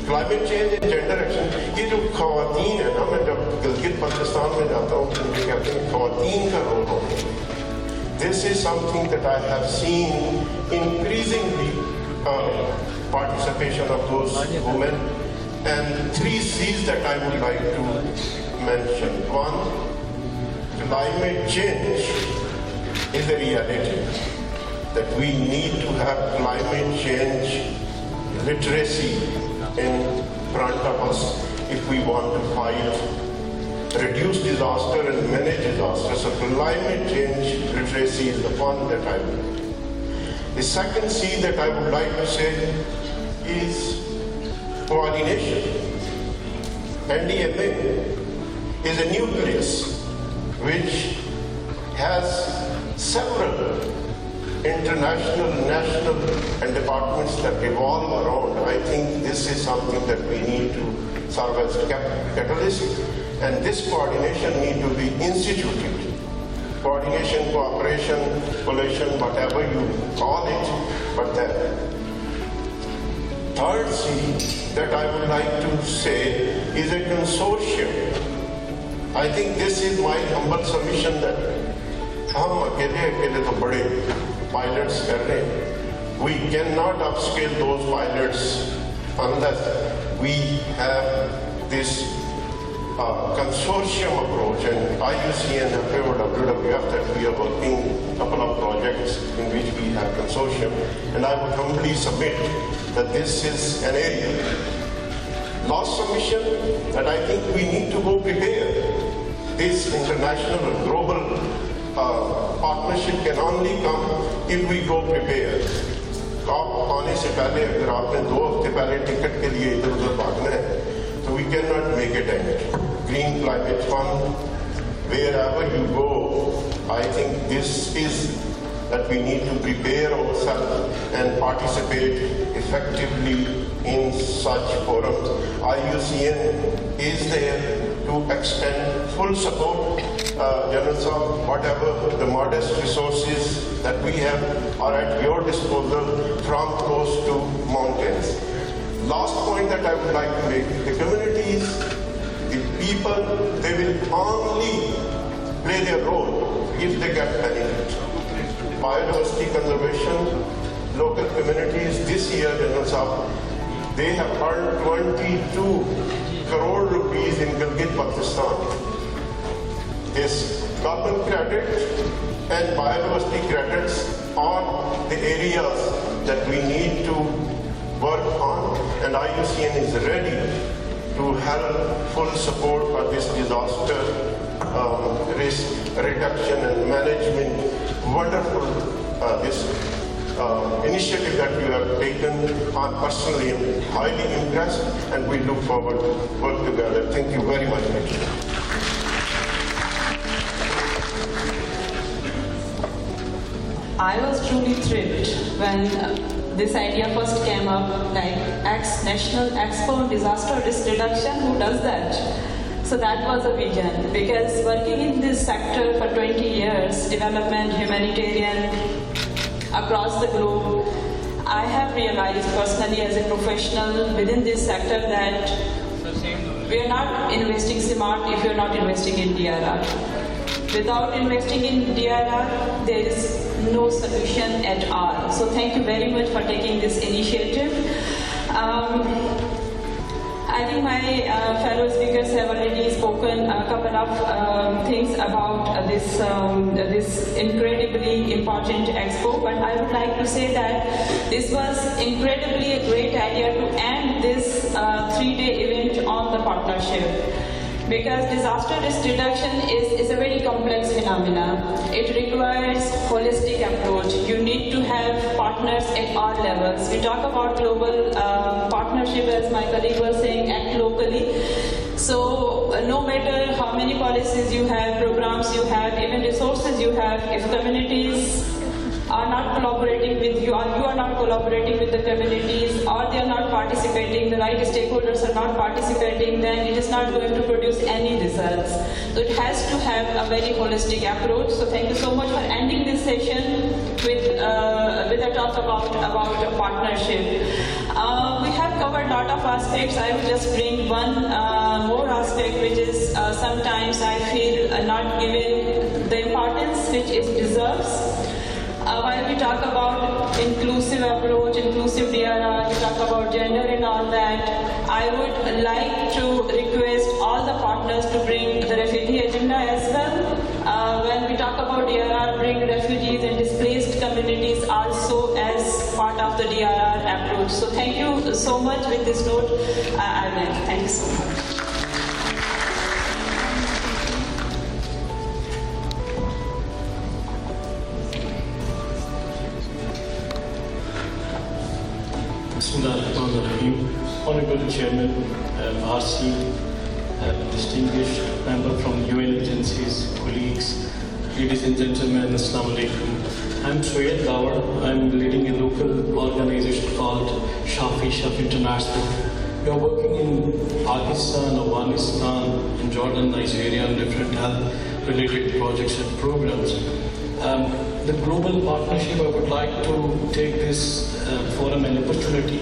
Climate change and gender action, ये जो ख़वातीन है ना, मैं जब गिलगित पाकिस्तान में जाता हूँ तो मुझे कहते हैं ख़वातीन का रोल होता है. This is something that I have seen increasingly participation of those women, and 3 C's that I would like to mention. 1, climate change is a reality, that we need to have climate change literacy in front of us if we want to fight, reduce disaster and manage disaster. So climate change literacy is the one that I would. The second C that I would like to say is coordination. NDMA is a nucleus which has several international, national and departments that revolve around. I think this is something that we need to serve as catalyst, and this coordination need to be instituted. Coordination, cooperation, coalition, whatever you call it, but the third C that I would like to say is a consortium. I think this is my humble submission that हम अकेले तो बड़े pilots कर रहे हैं. We cannot upscale those pilots unless we have this consortium approach, and IUCN and WWF that we are working a couple of projects in which we have consortium, and I would humbly submit that this is an area. Last submission that I think we need to go prepare. This international or global partnership can only come if we go prepared. COP आने से पहले अगर आपने 2 हफ्ते पहले ticket के लिए इधर-उधर भागना है, so we cannot make it end. Green Climate Fund, wherever you go, I think this is that we need to prepare ourselves and participate effectively in such forums. IUCN is there to extend full support. General Sahab, whatever the modest resources that we have are at your disposal, from coast to mountains. Last point that I would like to make, the communities, the people, they will only play their role if they get benefit. Biodiversity conservation, local communities, this year, General Sahab, they have earned 22 crore rupees in Gilgit, Pakistan. This carbon credit and biodiversity credits are the areas that we need to work on, and IUCN is ready to help full support for this disaster risk reduction and management. Wonderful this initiative that you have taken. I'm personally highly impressed, and we look forward to work together. Thank you very much. I was truly thrilled when this idea first came up, like National Expo on Disaster Risk Reduction. Who does that? So that was a vision, because working in this sector for 20 years, development, humanitarian, across the globe, I have realized personally as a professional within this sector that we are not investing smart if you're not investing in DRR. Without investing in DRR, there is no solution at all. So thank you very much for taking this initiative. I think my fellow speakers have already spoken a couple of things about this incredibly important expo, but I would like to say that this was incredibly a great idea to end this 3-day event on the partnership. Because disaster risk reduction is a very complex phenomenon. It requires holistic approach. You need to have partners at all levels. We talk about global partnership, as my colleague was saying, act locally. So no matter how many policies you have, programs you have, even resources you have, if communities are not collaborating with you, or you are not collaborating with the communities, or they are not participating, the right stakeholders are not participating, then it is not going to produce any results. So it has to have a very holistic approach. So thank you so much for ending this session with a talk about a partnership. We have covered a lot of aspects. I will just bring one more aspect, which is sometimes I feel not given the importance which it deserves. While we talk about inclusive approach, inclusive DRR, we talk about gender and all that, I would like to request all the partners to bring the refugee agenda as well. When we talk about DRR, bring refugees and displaced communities also as part of the DRR approach. So thank you so much. With this note, I will end. Thank you so much. Chairman, RC, distinguished member from UN agencies, colleagues, ladies and gentlemen, Assalamu alaikum. I'm Soyed Dawar. I'm leading a local organization called Shaf International. We are working in Pakistan, Afghanistan, in Jordan, Nigeria, and different health-related projects and programs. The global partnership, I would like to take this forum an opportunity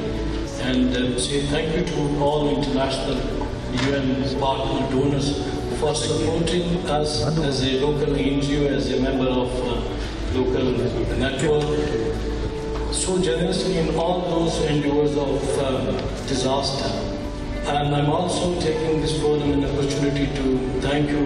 and say thank you to all international UN partner donors for supporting us as a local NGO, as a member of local network, so generously in all those endeavors of disaster. And I'm also taking this forum an opportunity to thank you,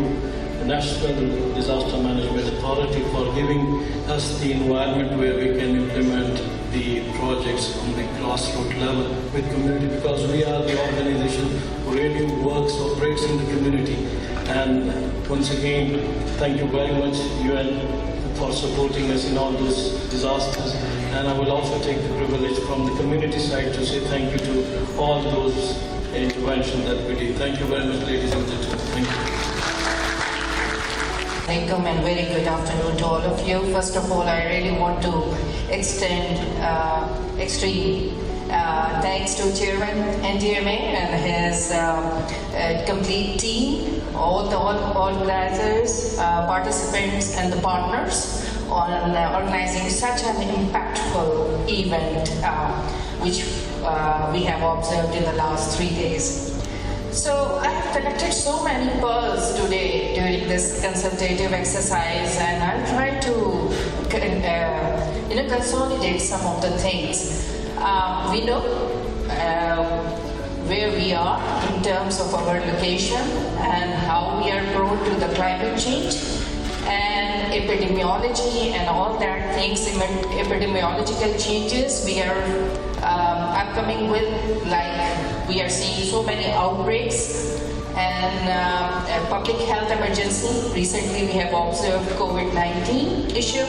the National Disaster Management Authority, for giving us the environment where we can implement the projects on the grassroots level with community, because we are the organization who really works, operates in the community. And once again, thank you very much, UN, for supporting us in all those disasters. And I will also take the privilege from the community side to say thank you to all those interventions that we did. Thank you very much, ladies and gentlemen. Thank you. Assalamualaikum and very good afternoon to all of you. First of all, I really want to extend extreme thanks to Chairman NDMA and his complete team, all the organizers, participants and the partners on organizing such an impactful event which we have observed in the last 3 days. So I have collected so many pearls today during this consultative exercise, and I'll try to consolidate some of the things. We know where we are in terms of our location and how we are prone to the climate change and epidemiology and all that things, epidemiological changes we are upcoming with, like we are seeing so many outbreaks and a public health emergency. Recently we have observed COVID-19 issue.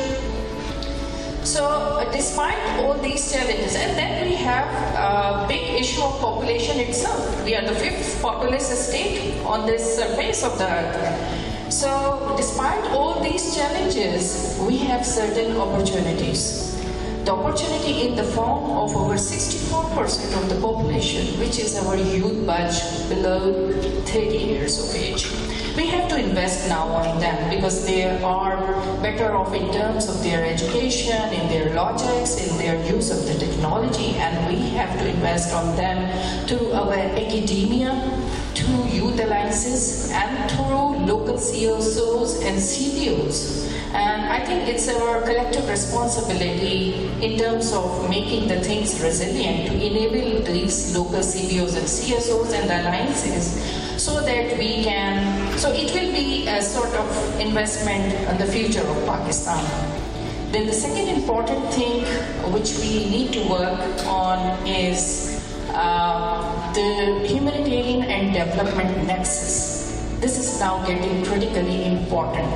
So despite all these challenges, and then we have a big issue of population itself. We are the 5th populous state on this surface of the earth. So despite all these challenges, we have certain opportunities. The opportunity in the form of over 64% of the population, which is our youth batch below 30 years of age. We have to invest now on them because they are better off in terms of their education, in their logics, in their use of the technology, and we have to invest on them through our academia, through youth alliances, and through local CSOs and CDOs. And I think it's our collective responsibility in terms of making the things resilient to enable these local CBOs and CSOs and alliances so that we can, so it will be a sort of investment in the future of Pakistan. Then the second important thing which we need to work on is the humanitarian and development nexus. This is now getting critically important.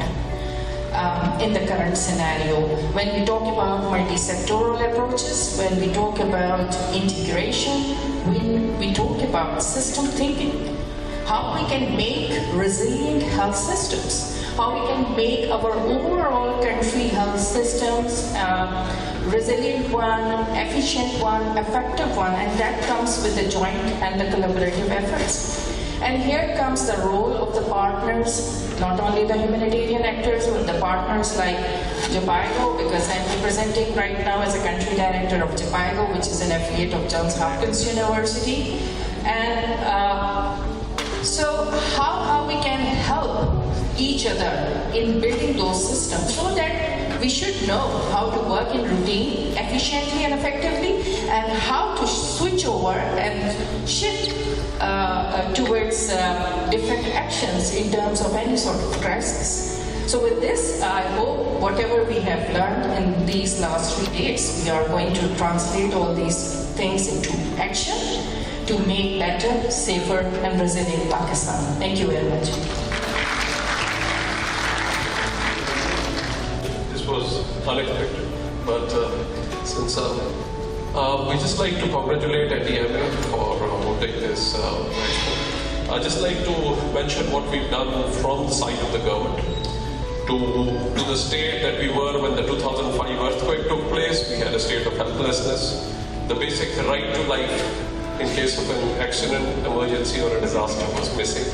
In the current scenario, when we talk about multi-sectoral approaches, when we talk about integration, when we talk about system thinking, how we can make resilient health systems, how we can make our overall country health systems resilient one, efficient one, effective one, and that comes with the joint and the collaborative efforts. And here comes the role of the partners, not only the humanitarian actors, but the partners like JPIGO, because I'm representing right now as a country director of JPIGO, which is an affiliate of Johns Hopkins University. And so how we can help each other in building those systems so that we should know how to work in routine efficiently and effectively, and how to switch over and shift towards different actions in terms of any sort of crisis. So with this, I hope whatever we have learned in these last 3 days, we are going to translate all these things into action to make better, safer and resilient Pakistan. Thank you very much. This was unexpected, but since We just like to congratulate NDMA for holding this expo. I'd just like to mention what we've done from the side of the government to the state that we were when the 2005 earthquake took place. We had a state of helplessness. The basic right to life in case of an accident, emergency or a disaster was missing.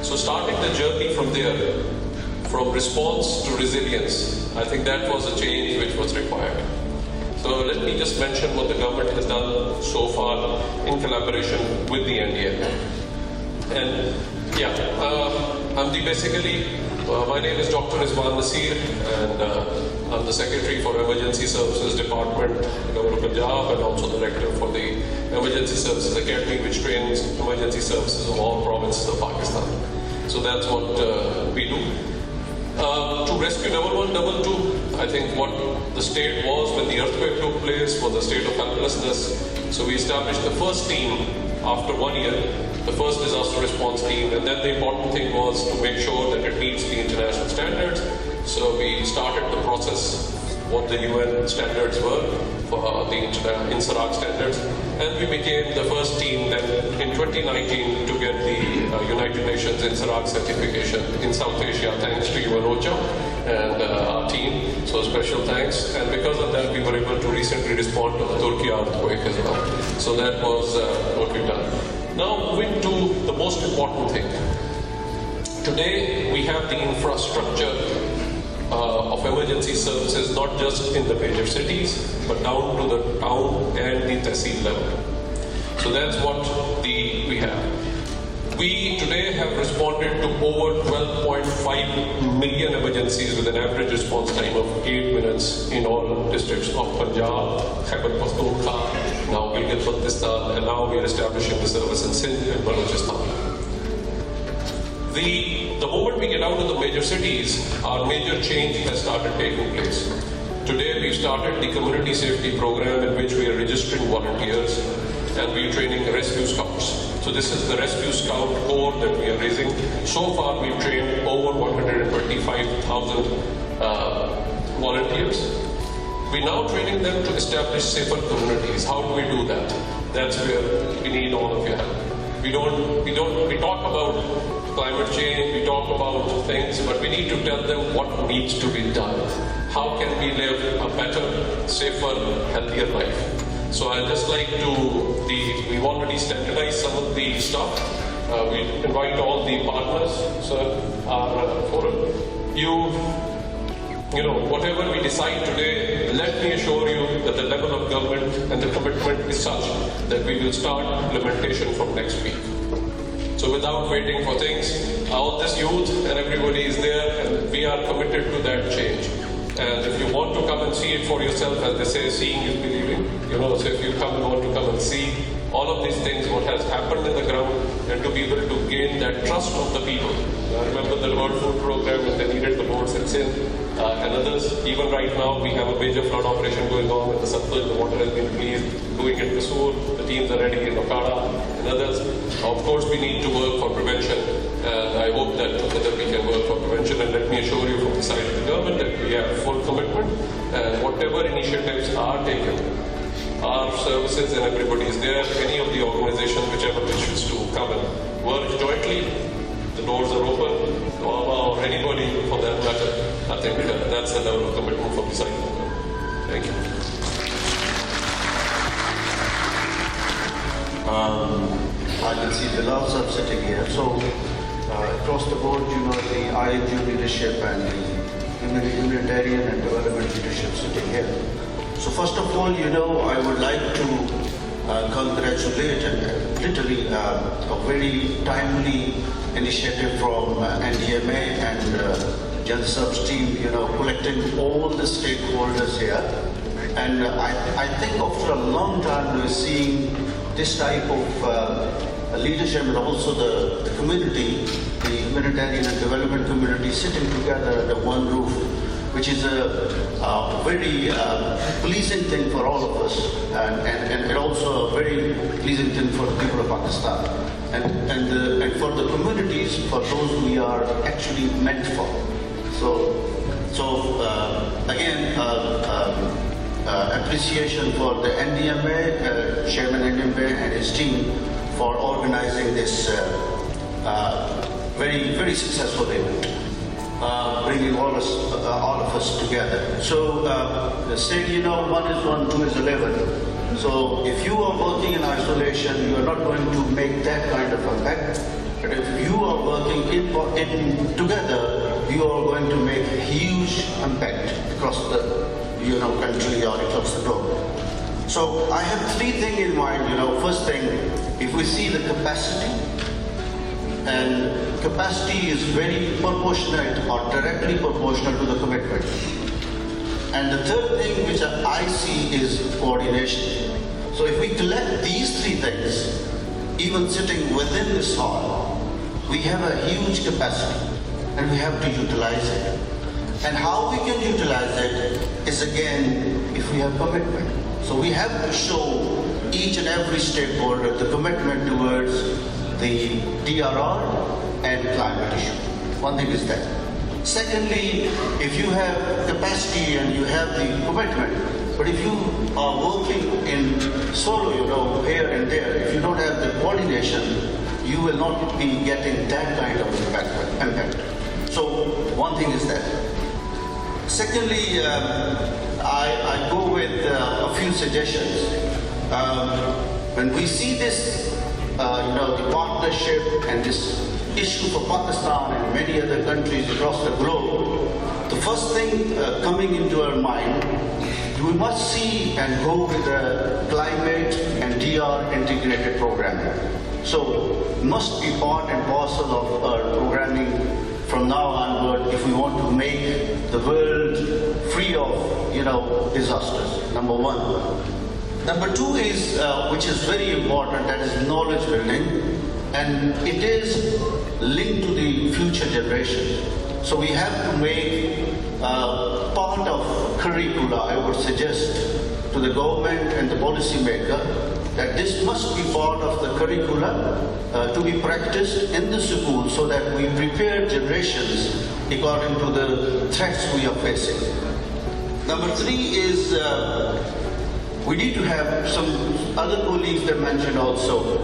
So starting the journey from there, from response to resilience, I think that was a change which was required. So let me just mention what the government has done so far in collaboration with the NDMA. And yeah, my name is Dr. Rizwan Nasir, and I'm the Secretary for Emergency Services Department, Government of Punjab, and also the Director for the Emergency Services Academy, which trains emergency services of all provinces of Pakistan. So that's what we do. To rescue level 1, level 2, I think what the state was when the earthquake took place was a state of helplessness. So we established the first team after 1 year, the first disaster response team, and then the important thing was to make sure that it meets the international standards. So we started the process, what the UN standards were for the INSARAG standards, and we became the first team then in 2019 to get the United Nations INSARAG certification in South Asia, thanks to UNOCHA and our team. So special thanks, and because of that we were able to recently respond to the Turkey earthquake as well. So that was what we've done. Now moving to the most important thing. Today we have the infrastructure of emergency services not just in the major cities but down to the town and the tehsil level. So that's what we have. We today have responded to over 12.5 million emergencies with an average response time of 8 minutes in all districts of Punjab, Khyber Pakhtunkhwa, now Gilgit-Baltistan, and now we are establishing the service in Sindh and Balochistan. The moment we get out of the major cities, our major change has started taking place. Today we've started the community safety program in which we are registering volunteers and we're training rescue scouts. So this is the rescue scout corps that we are raising. So far we've trained over 125,000 volunteers. We're now training them to establish safer communities. How do we do that? That's where we need all of your help. We talk about climate change, we talk about things, but we need to tell them what needs to be done. How can we live a better, safer, healthier life? So I'd just like we've already standardized some of the stuff. We invite all the partners, sir, our forum. Whatever we decide today, let me assure you that the level of government and the commitment is such that we will start implementation from next week. So without waiting for things, all this youth and everybody is there and we are committed to that change. And if you want to come and see it for yourself, as they say, seeing is believing. So if you want to come and see all of these things, what has happened in the ground, and to be able to gain that trust of the people. I remember the World Food Program when they needed the boats in Sindh and others. Even right now, we have a major flood operation going on with the Satluj. The water has been released, doing it in Kasoor. The teams are ready in Okada and others. Of course, we need to work for prevention. And I hope that together we can work for prevention. And let me assure you from the side of the government that we have full commitment. And whatever initiatives are taken, our services and everybody is there. Any of the organizations, whichever wishes to come and work jointly, the doors are open. Or anybody for that matter. I think that's the level of commitment from the side of the government. Thank you. I can see the lots of sitting here. So across the board, the INGO leadership and the humanitarian and development leadership sitting here. So first of all, I would like to congratulate and literally a very timely initiative from NDMA and Jan Sab's team, collecting all the stakeholders here. And I think after a long time we're seeing this type of leadership and also the community, the humanitarian and development community sitting together under one roof, which is a very pleasing thing for all of us and also a very pleasing thing for the people of Pakistan and for the communities, for those we are actually meant for. So again, appreciation for the NDMA, Chairman NDMA and his team for organizing this very, very successful event, bringing all of us together. So, saying, you know, 1 is 1, 2 is 11. So, if you are working in isolation, you are not going to make that kind of impact. But if you are working in together, you are going to make huge impact across the country or across the globe. So I have 3 things in mind. First thing, if we see the capacity, and capacity is very proportionate or directly proportional to the commitment. And the third thing which I see is coordination. So if we collect these 3 things, even sitting within this hall, we have a huge capacity and we have to utilize it. And how we can utilize it is, again, if we have commitment. So we have to show each and every stakeholder the commitment towards the DRR and climate issue. One thing is that. Secondly, if you have capacity and you have the commitment, but if you are working in solo, here and there, if you don't have the coordination, you will not be getting that kind of impact. So one thing is that. Secondly, I go with a few suggestions. When we see this, the partnership and this issue for Pakistan and many other countries across the globe, the first thing coming into our mind, we must see and go with the climate and DR integrated programming. So, must be part and parcel of our programming from now onward if we want to make the world free of, disasters, number 1. Number 2 is, which is very important, that is knowledge building, and it is linked to the future generation. So we have to make part of curricula, I would suggest, to the government and the policy maker, that this must be part of the curricula to be practiced in the school so that we prepare generations according to the threats we are facing. Number 3 is we need to have some other colleagues that mentioned also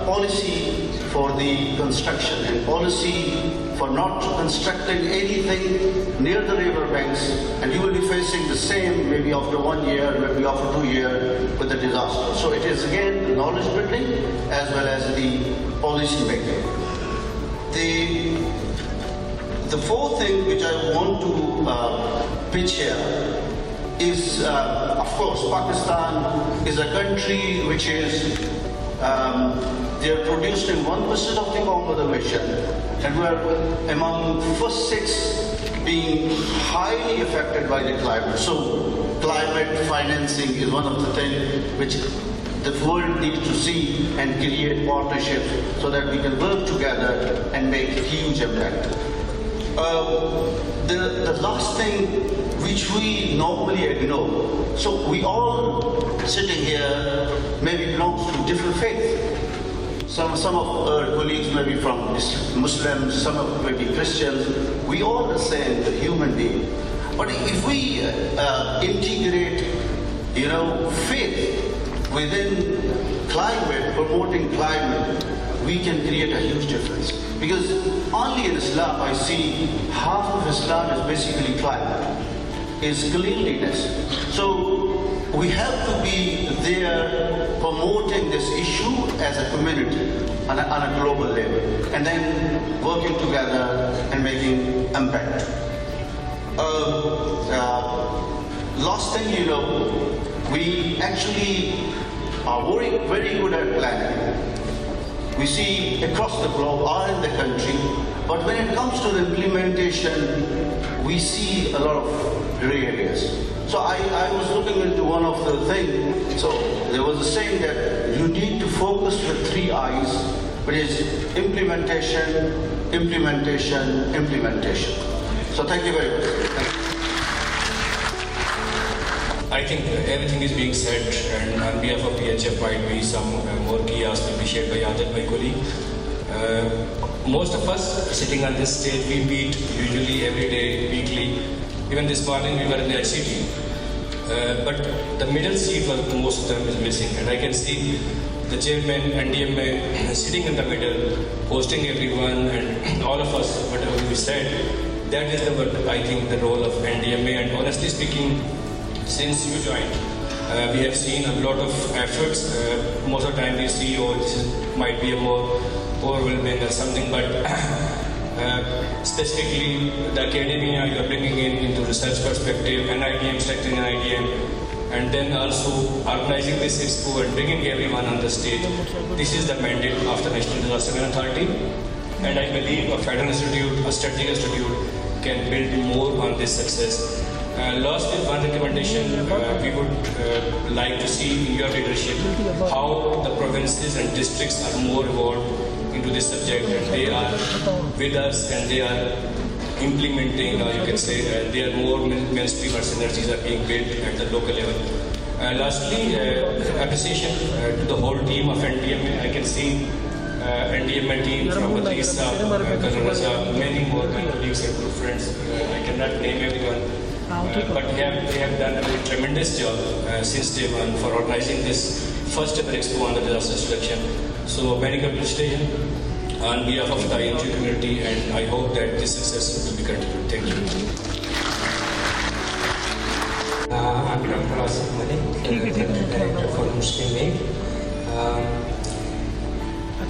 policy for the construction and policy for not constructing anything near the river banks, and you will be facing the same maybe after 1 year, maybe after 2 years with the disaster. So it is again the knowledge building as well as the policy making. The fourth thing which I want to pitch here is, of course, Pakistan is a country which is they are producing 1% of the population, and we are among first 6 being highly affected by the climate. So climate financing is one of the things which the world needs to see and create partnerships so that we can work together and make huge impact. The last thing which we normally ignore, so we all sitting here maybe belongs to different faiths. Some of our colleagues may be from Muslims, some of may be Christians. We all the same, the human being. But if we integrate, faith within climate, promoting climate, we can create a huge difference. Because only in Islam I see half of Islam is basically climate, is cleanliness. So we have to be there promoting this issue as a community on a global level, and then working together and making impact. Last thing, we actually are very good at planning. We see across the globe or in the country, but when it comes to the implementation, we see a lot of gray areas. So I was looking into one of the things, so there was a saying that you need to focus with 3 I's, which is implementation, implementation, implementation. So thank you very much. I think everything is being said, and on behalf of PHF might be some more key aspects to be shared by Yajat, my colleague. Most of us sitting on this stage, we meet usually every day, weekly. Even this morning we were in the city. but the middle seat was most of them is missing, and I can see the chairman NDMA sitting in the middle, hosting everyone, and all of us, whatever we said, that is I think the role of NDMA. And honestly speaking, since you joined, we have seen a lot of efforts. Most of the time we see, oh, might be a more overwhelming or something, but specifically the academia you are bringing into research perspective, NIDM, strengthening NIDM, and then also organizing this expo and bringing everyone on the stage. This is the mandate of the National Disaster Management Authority, and I believe a federal institute, a strategic institute can build more on this success. Last is one recommendation we would like to see in your leadership, how the provinces and districts are more involved into this subject, and they are with us and they are implementing, or you can say they are more mainstream or synergies are being built at the local level. Lastly, appreciation to the whole team of NDMA. I can see NDMA team from Matrisa, Kaluraza, many more my colleagues and good friends. I cannot name everyone, but they have done a very tremendous job since day one for organizing this first ever expo on the disaster selection. So many congratulations on behalf of the ING community, and I hope that this success will be continued. Thank you. I'm Dr. Asif Malik, Director for Muslim Aid.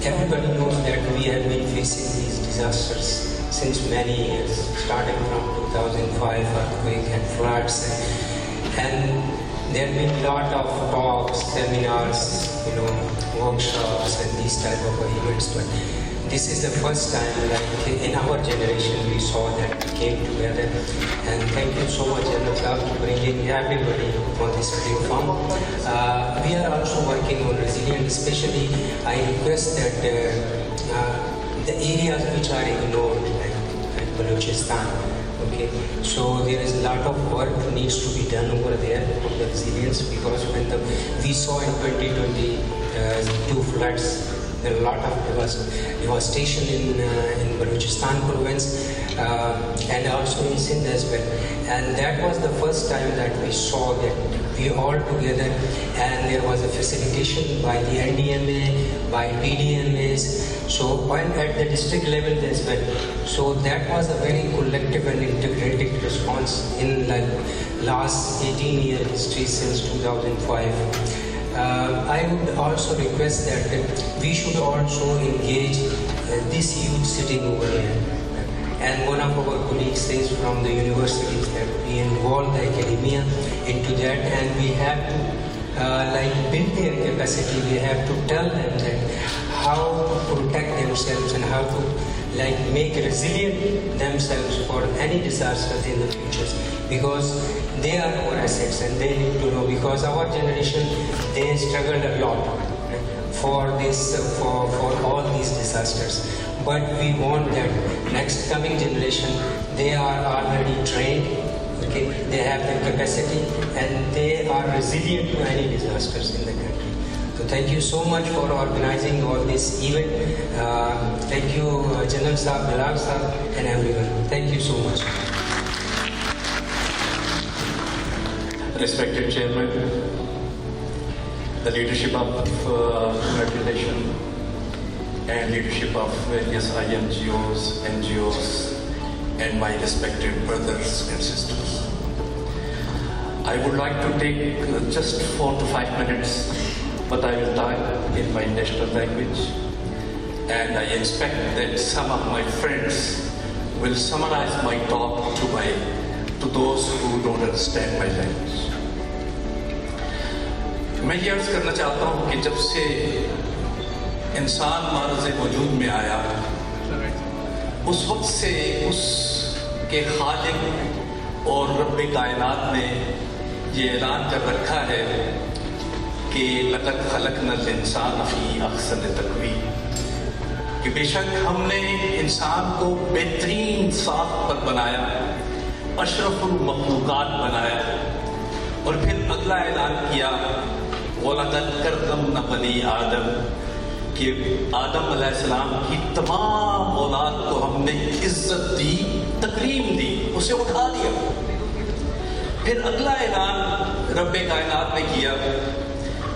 Everybody knows that we have been facing these disasters since many years, starting from 2005 earthquake and floods, and there have been a lot of talks, seminars, workshops and these type of events, but this is the first time, like in our generation, we saw that we came together. And thank you so much, General Sahab, for bringing everybody on this platform. We are also working on resilience. Especially, I request that the areas which are ignored, like Balochistan. Okay, so there is a lot of work needs to be done over there on the resilience, because when we saw in 2022 floods, there are a lot of devastation in Balochistan province and also in Sindh as well. And that was the first time that we saw that we all together, and there was a facilitation by the NDMA, by PDMAs, so when at the district level as well. So that was a very collective and integrated response in like last 18-year history since 2005. I would also request that we should also engage this youth sitting over here. And one of our colleagues says from the universities that we involve the academia into that, and we have to build their capacity. We have to tell them that how to protect themselves and how to make resilient themselves for any disaster in the future, because they are our assets and they need to know, because our generation, they struggled a lot for this, for all these disasters. But we want that next coming generation, they are already trained, okay, they have the capacity and they are resilient to any disasters in the country. So thank you so much for organizing all this event. Thank you, General Sahab, Bilal Sahab, and everyone. Thank you so much. Respected Chairman, the leadership of congratulation and leadership of various INGOs, NGOs, and my respected brothers and sisters. I would like to take just 4 to 5 minutes, but I will talk in my national language, and I expect that some of my friends will summarize my talk to those who don't understand my language. मैं ये अर्ज करना चाहता हूँ कि जब से इंसान मार्ज़े वजूद में आया, उस वक्त से उसके खालिक और रब्बे कायनात ने ये ऐलान कर रखा है कि लक़द ख़लक़नल इंसान फ़ी अहसन तक़वीम, कि बेशक हमने इंसान को बेहतरीन साख पर बनाया, अशरफुल मखलूक़ात बनाया, और फिर अगला ऐलान किया वलक़द कररमना बनी आदम, कि आदम अलैहिस्सलाम की तमाम औलाद को हमने इज्जत दी, तकरीम दी, उसे उठा दिया। फिर अगला ऐलान رب کائنات نے کیا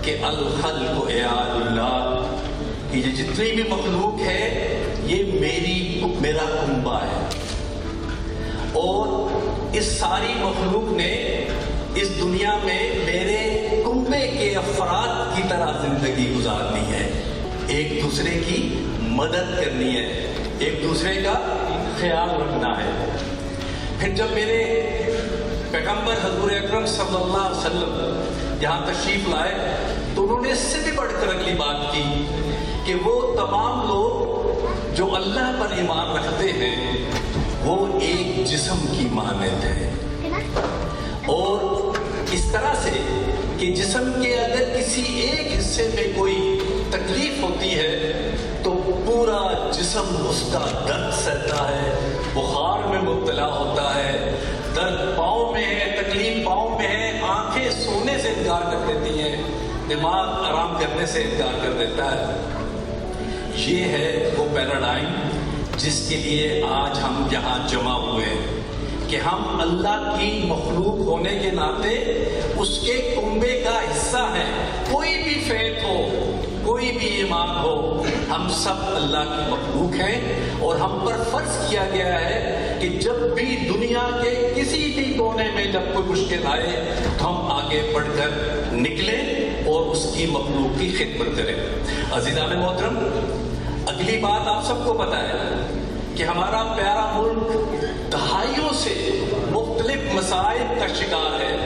کہ الخلق یا اللہ، یہ جتنی بھی مخلوق ہے یہ میرا کنبہ ہے، اور اس ساری مخلوق نے اس دنیا میں میرے کنبے کے افراد کی طرح زندگی گزارنی ہے، ایک دوسرے کی مدد کرنی ہے، ایک دوسرے کا خیال رکھنا ہے۔ پھر جب میرے پیغمبر حضور اکرم صلی اللہ علیہ وسلم یہاں تشریف لائے تو انہوں نے اس سے بھی بڑھ کر اگلی بات کی کہ وہ تمام لوگ جو اللہ پر ایمان رکھتے ہیں وہ ایک جسم کی مانند ہے، اور اس طرح سے کہ جسم کے اگر کسی ایک حصے میں کوئی تکلیف ہوتی ہے تو پورا جسم اس کا درد سہتا ہے، بخار میں مبتلا ہوتا ہے، درد پاؤں میں ہے، تکلیف پاؤں میں ہے، آنکھیں سونے سے انکار کر دیتی ہیں، دماغ آرام کرنے سے انکار کر دیتا ہے۔ یہ ہے وہ پیراڈائم جس کے لیے آج ہم یہاں جمع ہوئے ہیں کہ ہم اللہ کی مخلوق ہونے کے ناطے اس کے کنبے کا حصہ ہیں۔ کوئی بھی فیت ہو، کوئی بھی ایمان ہو، ہم سب اللہ کی مخلوق ہیں، اور ہم پر فرض کیا گیا ہے کہ جب بھی دنیا کے کسی بھی کونے میں جب کوئی مشکل آئے تو ہم آگے بڑھ کر نکلیں اور اس کی مخلوق کی خدمت کریں۔ عزیزان محترم، اگلی بات آپ سب کو پتہ ہے کہ ہمارا پیارا ملک دہائیوں سے مختلف مسائل کا شکار ہے،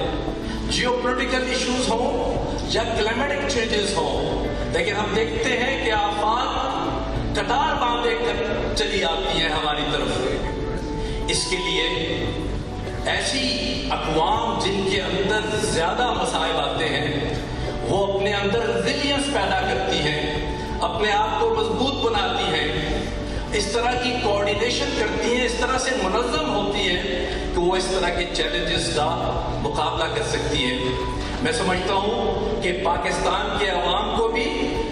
جیو پولیٹیکل ایشوز ہوں یا کلائمیٹک چینجز ہوں، لیکن ہم دیکھتے ہیں کہ آفات قطار باندھے کر چلی آتی ہیں ہماری طرف۔ اس کے لیے ایسی اقوام جن کے اندر زیادہ مصائب آتے ہیں وہ اپنے اندر ریزیلینس پیدا کرتی ہیں، اپنے آپ کو مضبوط بناتی ہیں، اس طرح کی کوآرڈینیشن کرتی ہیں، اس طرح سے منظم ہوتی ہیں کہ وہ اس طرح کے چیلنجز کا مقابلہ کر سکتی ہیں۔ میں سمجھتا ہوں کہ پاکستان کے عوام کو بھی،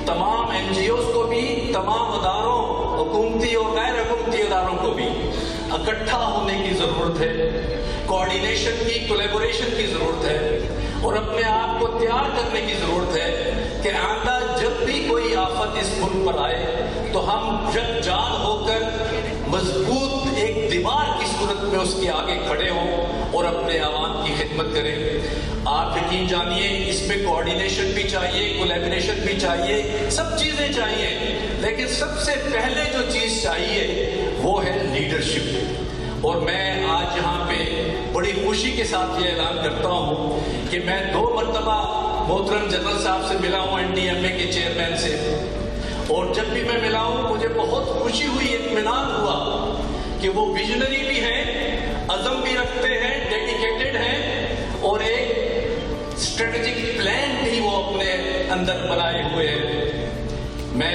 تمام این جی اوز کو بھی، تمام اداروں، حکومتی اور غیر حکومتی اداروں کو بھی اکٹھا ہونے کی ضرورت ہے، کوآرڈینیشن کی، کولیبوریشن کی ضرورت ہے، اور اپنے آپ کو تیار کرنے کی ضرورت ہے کہ آئندہ جب بھی کوئی آفت اس ملک پر آئے تو ہم یکجان ہو کر مضبوط ایک دیوار کی صورت میں اس کے آگے کھڑے ہوں اور اپنے عوام کی خدمت کریں۔ آپ یقین جانیے اس میں کوآرڈینیشن بھی چاہیے، کولیبریشن بھی چاہیے، سب چیزیں چاہیے، لیکن سب سے پہلے جو چیز چاہیے وہ ہے لیڈرشپ۔ اور میں آج یہاں پہ بڑی خوشی کے ساتھ یہ اعلان کرتا ہوں کہ میں 2 مرتبہ محترم جنرل صاحب سے ملا ہوں، این ڈی ایم اے کے چیئرمین سے، اور جب بھی میں ملا ہوں مجھے بہت خوشی ہوئی، اطمینان ہوا کہ وہ ویژنری بھی ہیں، عزم بھی رکھتے ہیں، ڈیڈیکیٹڈ ہیں، اور ایک اسٹریٹجک پلان بھی وہ اپنے اندر بنائے ہوئے ہیں۔ میں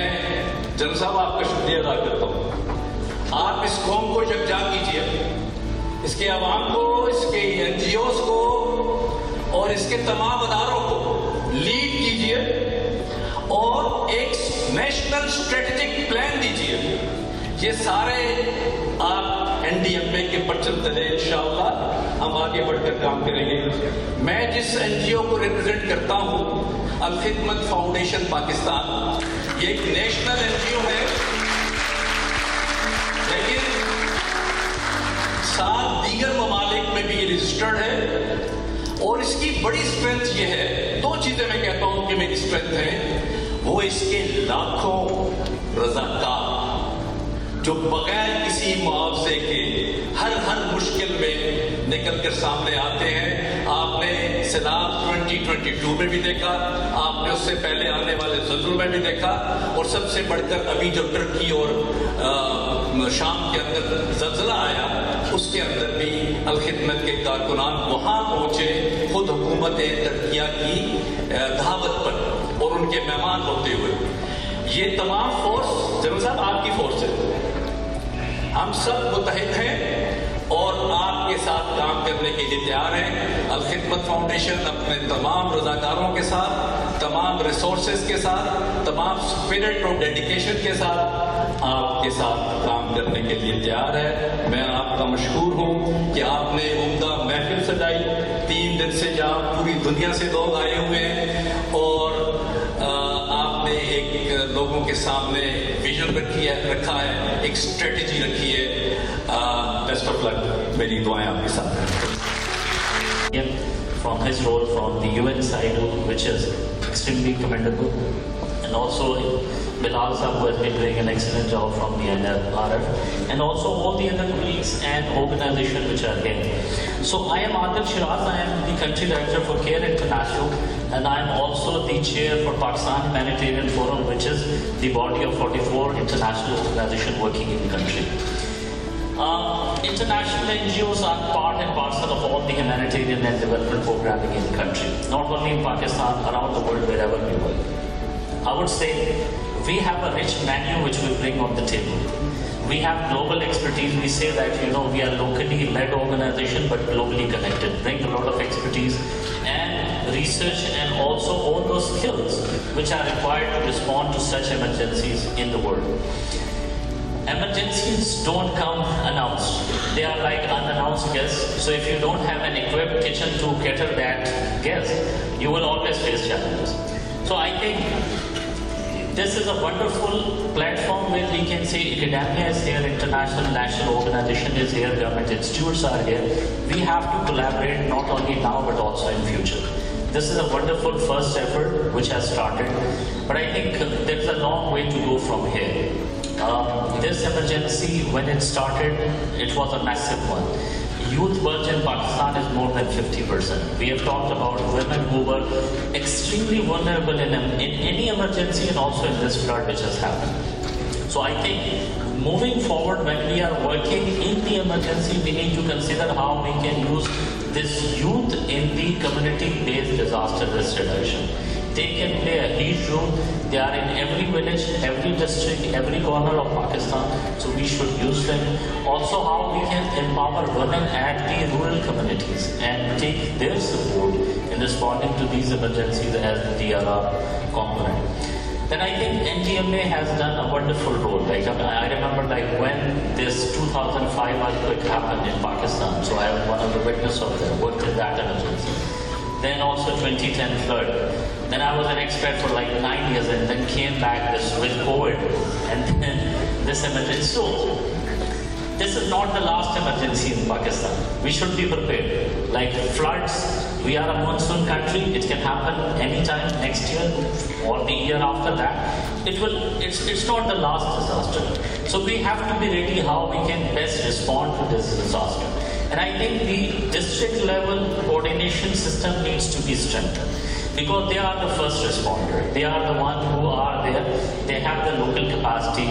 جنرل صاحب آپ کا شکریہ ادا کرتا ہوں۔ آپ اس قوم کو یکجا کیجیے، اس کے عوام کو، اس کے این جی اوز کو اور اس کے تمام اداروں کو لیڈ کیجیے اور ایک نیشنل اسٹریٹجک پلان دیجیے۔ یہ سارے آپ این ڈی ایم اے کے پرچم تلے انشاءاللہ ہم آگے بڑھ کر کام کریں گے۔ میں جس این جی او کو ریپرزینٹ کرتا ہوں، الخدمت فاؤنڈیشن پاکستان، یہ ایک نیشنل این جی او ہے، لیکن 7 دیگر ممالک میں بھی یہ رجسٹرڈ ہے، اور اس کی بڑی اسٹرینتھ یہ ہے، 2 چیزیں میں کہتا ہوں کہ میری اسٹرینتھ ہے، وہ اس کے لاکھوں رضاکار جو بغیر کسی معاوضے کے ہر مشکل میں نکل کر سامنے آتے ہیں۔ آپ نے سیلاب 2022 میں بھی دیکھا، آپ نے اس سے پہلے آنے والے زلزلوں میں بھی دیکھا، اور سب سے بڑھ کر ابھی جو ترکی اور شام کے اندر زلزلہ آیا اس کے اندر بھی الخدمت کے کارکنان وہاں پہنچے، خود حکومت ترکیہ کی دعوت پر اور ان کے مہمان ہوتے ہوئے۔ یہ تمام فورس جنرل صاحب آپ کی فورس ہے، ہم سب متحد ہیں اور آپ کے ساتھ کام کرنے کے لیے تیار ہیں۔ الخدمت فاؤنڈیشن اپنے تمام رضاکاروں کے ساتھ، تمام ریسورسز کے ساتھ، تمام اسپرٹ اور ڈیڈیکیشن کے ساتھ آپ کے ساتھ کام کرنے کے لیے تیار ہے۔ میں آپ کا مشکور ہوں کہ آپ نے عمدہ محفل سجائی، 3 3 दिन से जहाँ पूरी दुनिया से लोग आए हुए हैं और आपने एक लोगों के सामने विजन रखा है, एक स्ट्रेटेजी रखी है। बेस्ट ऑफ लक, मेरी दुआएं आपके साथ हैं। From his role from the UN side, which is extremely commendable, and also Bilal Sahab, who has been doing an excellent job from the NDRMF, and also all the other colleagues and organizations which are here. So I am Adil Shiraz, I am the country director for CARE International, and I am also the chair for Pakistan Humanitarian Forum, which is the body of 44 international organizations working in the country. International NGOs are part and parcel of all the humanitarian and development programming in the country, not only in Pakistan, around the world, wherever we work. I would say we have a rich menu which we bring on the table. We have global expertise. We say that, we are locally led organization but globally connected, bring a lot of expertise and research and also all those skills which are required to respond to such emergencies in the world. Emergencies don't come announced. They are like unannounced guests. So if you don't have an equipped kitchen to cater that guest, you will always face challenges. So I think this is a wonderful platform where we can say academia is here, international, national organization is here, government institutes are here. We have to collaborate not only now but also in future. This is a wonderful first effort which has started, but I think there is a long way to go from here. This emergency, when it started, it was a massive one. Youth birth in Pakistan is more than 50%. We have talked about women who were extremely vulnerable in any emergency and also in this flood which has happened. So I think moving forward, when we are working in the emergency, we need to consider how we can use this youth in the community-based disaster risk reduction. They can play a huge role. They are in every village, every district, every corner of Pakistan. So we should use them. Also, how we can empower women at the rural communities and take their support in responding to these emergencies as the DRR component. Then I think NDMA has done a wonderful role. I remember when this 2005 earthquake happened in Pakistan. So I was one of the witnesses of that, worked in that emergency. Then also 2010 flood. Then I was an expert for 9 years and then came back with COVID and then this emergency. So this is not the last emergency in Pakistan. We should be prepared. Like floods, we are a monsoon country. It can happen anytime next year or the year after that. It's not the last disaster. So we have to be ready how we can best respond to this disaster. And I think the district level coordination system needs to be strengthened because they are the first responder. They are the ones who are there. They have the local capacity.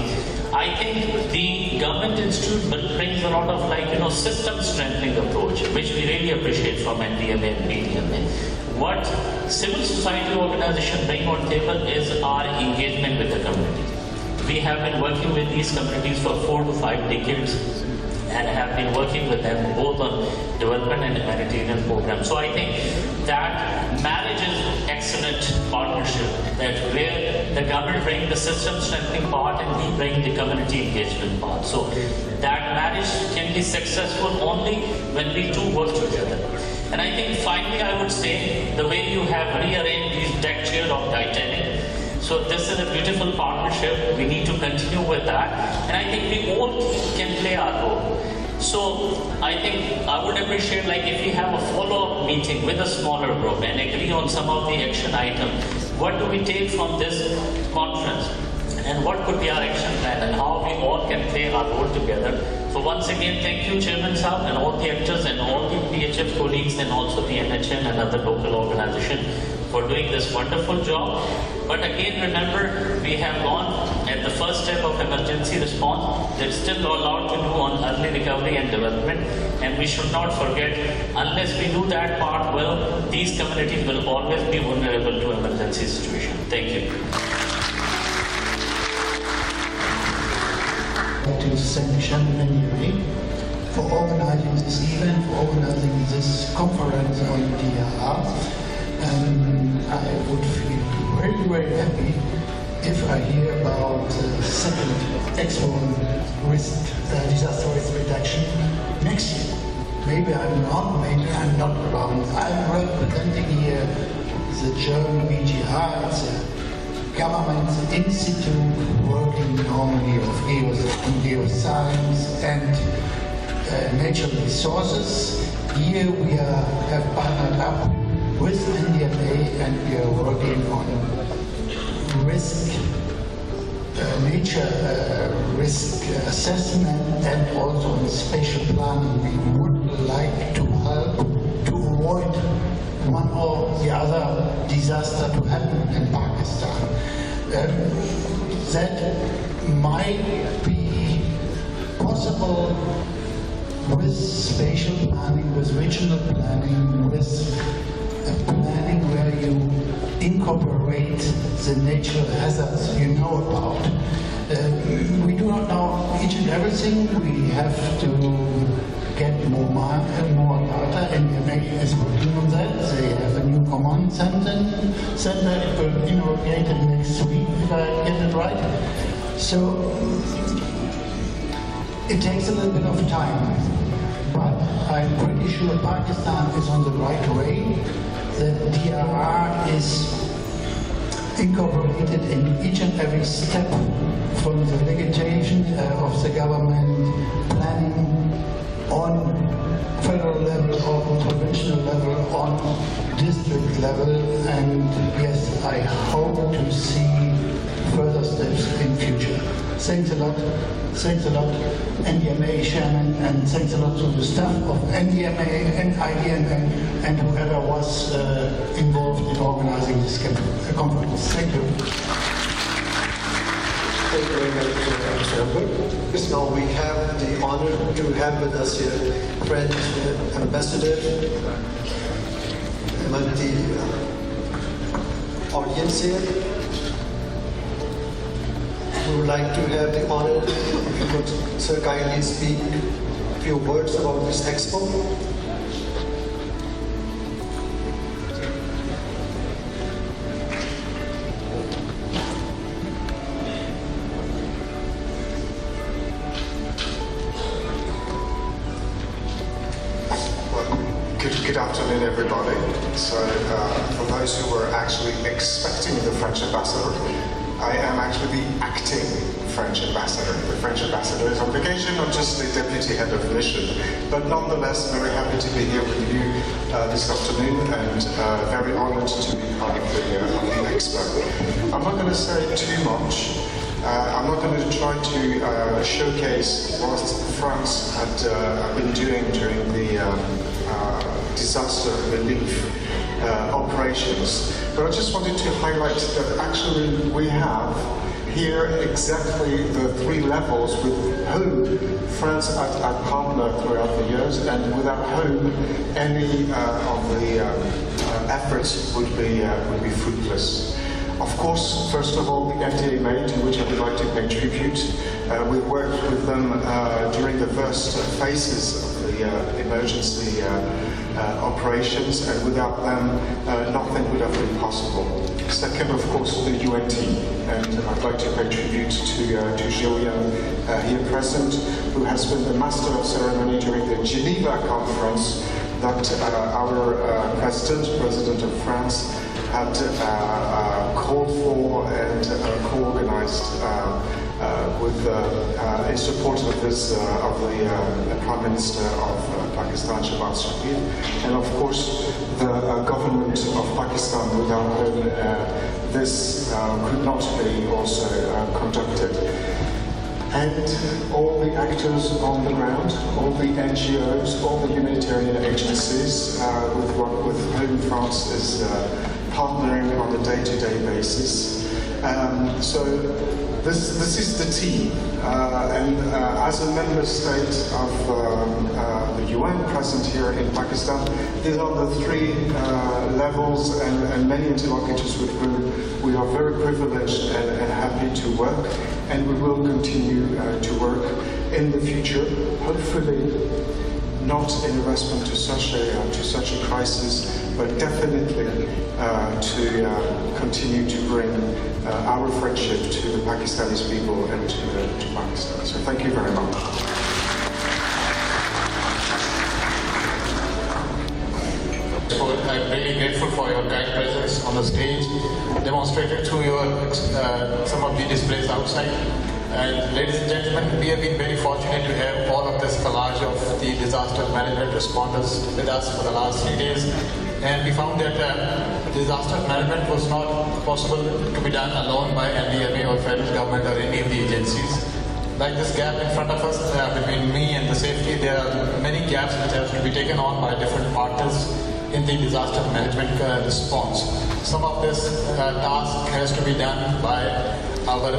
I think the government institute brings a lot of system strengthening approach, which we really appreciate from NDMA and PDMA. What civil society organization bring on table is our engagement with the community. We have been working with these communities for 4 to 5 decades. And have been working with them both on development and humanitarian programs. So I think that marriage is excellent partnership, that where the government brings the system strengthening part and we bring the community engagement part. So that marriage can be successful only when we two work together. And I think finally I would say the way you have rearranged these deck chairs of Titanic. So this is a beautiful partnership. We need to continue with that. And I think we all can play our role. So I think I would appreciate if we have a follow-up meeting with a smaller group and agree on some of the action items. What do we take from this conference? And what could be our action plan and how we all can play our role together. So once again, thank you Chairman Sahab and all the actors and all the PHF colleagues and also the NHN and other local organizations for doing this wonderful job. But again, remember, we have gone at the first step of emergency response. There's still a lot to do on early recovery and development. And we should not forget, unless we do that part well, these communities will always be vulnerable to emergency situation. Thank you. To Senator Shannon NDMA for organizing this event, for organizing this conference on DRR. I would feel very, very happy if I hear about the second Expo on disaster risk reduction next year. maybe I'm wrong, maybe I'm not wrong. I'm representing here the German PEDRR. It's a government institute working normally of geoscience and natural resources. Here we have partnered up with NDMA and we are working on nature risk assessment and also on spatial planning. We would like to help to avoid one or the other disaster to happen in Pakistan. That might be possible with spatial planning, with regional planning, with planning where you incorporate the natural hazards you know about. We do not know each and everything. We have to get more data, and NDMA is working on that. They have a new command center. It will be inaugurated next week, if I get it right. So it takes a little bit of time, but I'm pretty sure Pakistan is on the right way. The DRR is incorporated in each and every step from the legislation of the government, planning on federal level, on provincial level, on district level, and yes, I hope to see further steps in future. Thanks a lot, NDMA chairman, and thanks a lot to the staff of NDMA and IDMA and whoever was involved in organizing this conference. Thank you. Thank you very much, Mr. Albert. Now we have the honor to have with us here French ambassador among the audience here. We would like to have the honor, if you could, sir, kindly speak a few words about this expo. Good afternoon, everybody. So, for those who were actually expecting the French ambassador, I am actually the acting French ambassador. The French ambassador is on vacation, I'm just the deputy head of mission. But nonetheless, very happy to be here with you this afternoon and very honored to be part of the expo. I'm not going to say too much. I'm not going to try to showcase what France had been doing during the disaster relief operations, but I just wanted to highlight that actually we have here exactly the three levels with whom France had partnered throughout the years and without whom any of the efforts would be fruitless. Of course, first of all, the NDMA, to which I would like to pay tribute. We worked with them during the first phases of the emergency operations, and without them, nothing would have been possible. Second, of course, the UN team, and I'd like to pay tribute to Julien here present, who has been the master of ceremony during the Geneva conference that our President of France, had called for and co-organized in support of this of the Prime Minister of Pakistan, Shehbaz Sharif, and of course the government of Pakistan, without whom this could not be also conducted. And all the actors on the ground, all the NGOs, all the humanitarian agencies with whom France is partnering on a day-to-day basis. So this is the team, and as a member state of the UN present here in Pakistan, these are the three levels and many interlocutors with whom we are very privileged and happy to work, and we will continue to work in the future, hopefully not in response to such a crisis, but definitely to continue to bring our friendship to the Pakistani people and to Pakistan. So thank you very much. I'm really grateful for your kind presence on the stage, demonstrated through your some of the displays outside. And ladies and gentlemen, we have been very fortunate to have all of this collage of the disaster management responders with us for the last 3 days. And we found that disaster management was not possible to be done alone by NDMA or federal government or any of the agencies. Like this gap in front of us between me and the safety, there are many gaps which have to be taken on by different partners in the disaster management response. Some of this task has to be done by our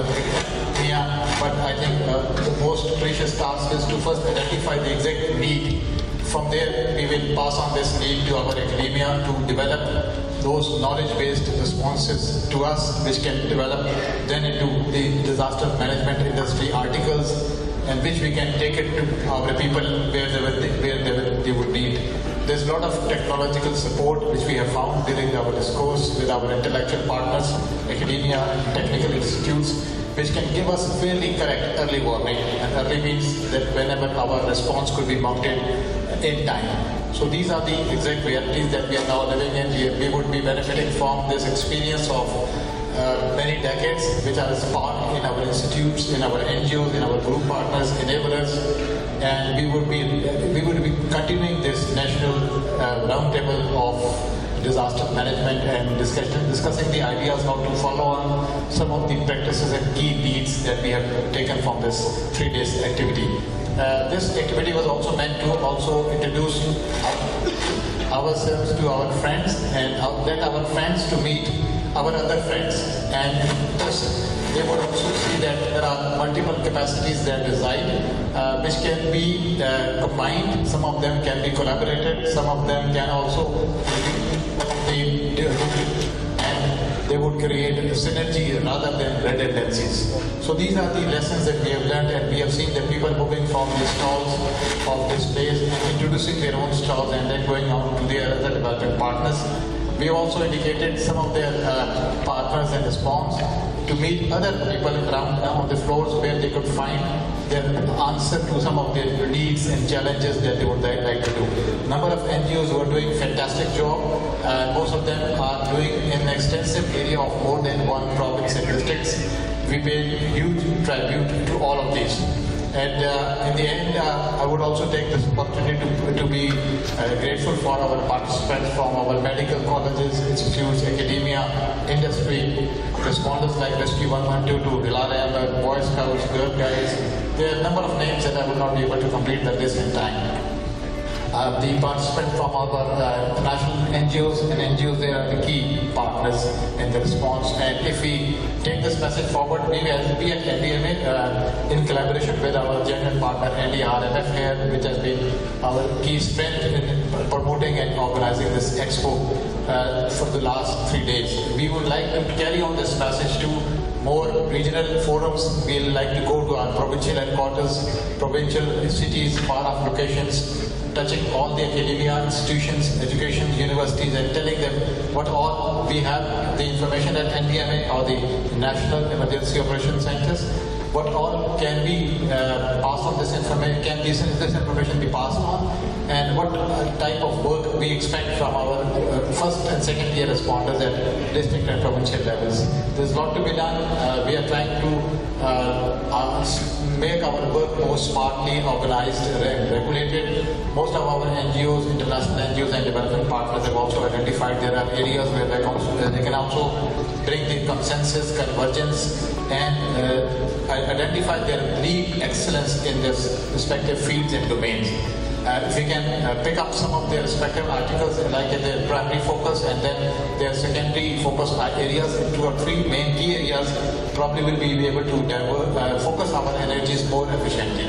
but I think the most precious task is to first identify the exact need. From there, we will pass on this need to our academia to develop those knowledge-based responses to us, which can develop then into the disaster management industry articles, and which we can take it to our people where they would need. There's a lot of technological support which we have found during our discourse with our intellectual partners, academia, and technical institutes, which can give us fairly correct early warning. And early means that whenever our response could be mounted in time. So these are the exact realities that we are now living in. We would be benefiting from this experience of many decades, which are sparked in our institutes, in our NGOs, in our group partners, enablers, and we would be continuing this national roundtable of disaster management and discussing the ideas how to follow on some of the practices and key needs that we have taken from this 3 days activity. This activity was also meant to also introduce ourselves to our friends and let our friends to meet our other friends, and thus they would also see that there are multiple capacities that reside which can be combined. Some of them can be collaborated, some of them can also be and they would create a synergy rather than redundancies. So these are the lessons that we have learned, and we have seen that people moving from the stalls of displays and introducing their own stalls and then going on to their other development partners. We have also indicated some of their partners and response to meet other people around on the floors where they could find their answer to some of their needs and challenges that they would like to do. Number of NGOs who are doing fantastic job. Most of them are doing an extensive area of more than one province and districts. We pay huge tribute to all of these. And in the end, I would also take this opportunity to be grateful for our participants from our medical colleges, institutes, academia, industry, responders like Rescue 112 to Dilara, Boy Scouts, Girl Guides. There are a number of names that I would not be able to complete the list in time. The participants from our international NGOs and NGOs, they are the key partners in the response. And if we take this message forward, we at NDMA, in collaboration with our general partner NDRMF here, which has been our key strength in promoting and organizing this expo for the last 3 days. We would like to carry on this message to more regional forums. We would like to go to our provincial headquarters, provincial cities, far-off locations, touching all the academia, institutions, education, universities, and telling them what all we have, the information at NDMA or the National Emergency Operations Centers, what all can be passed on this information, can this information be passed on, and what type of work we expect from our first and second year responders at district and provincial levels. There's a lot to be done. We are trying to make our work more smartly organized and regulated. Most of our NGOs, international NGOs and development partners have also identified there are areas where they can also bring the consensus, convergence, and identify their lead excellence in their respective fields and domains. If we can pick up some of their respective articles like in their primary focus and then their secondary focus areas, 2 or 3 main key areas, probably will be able to focus our energies more efficiently.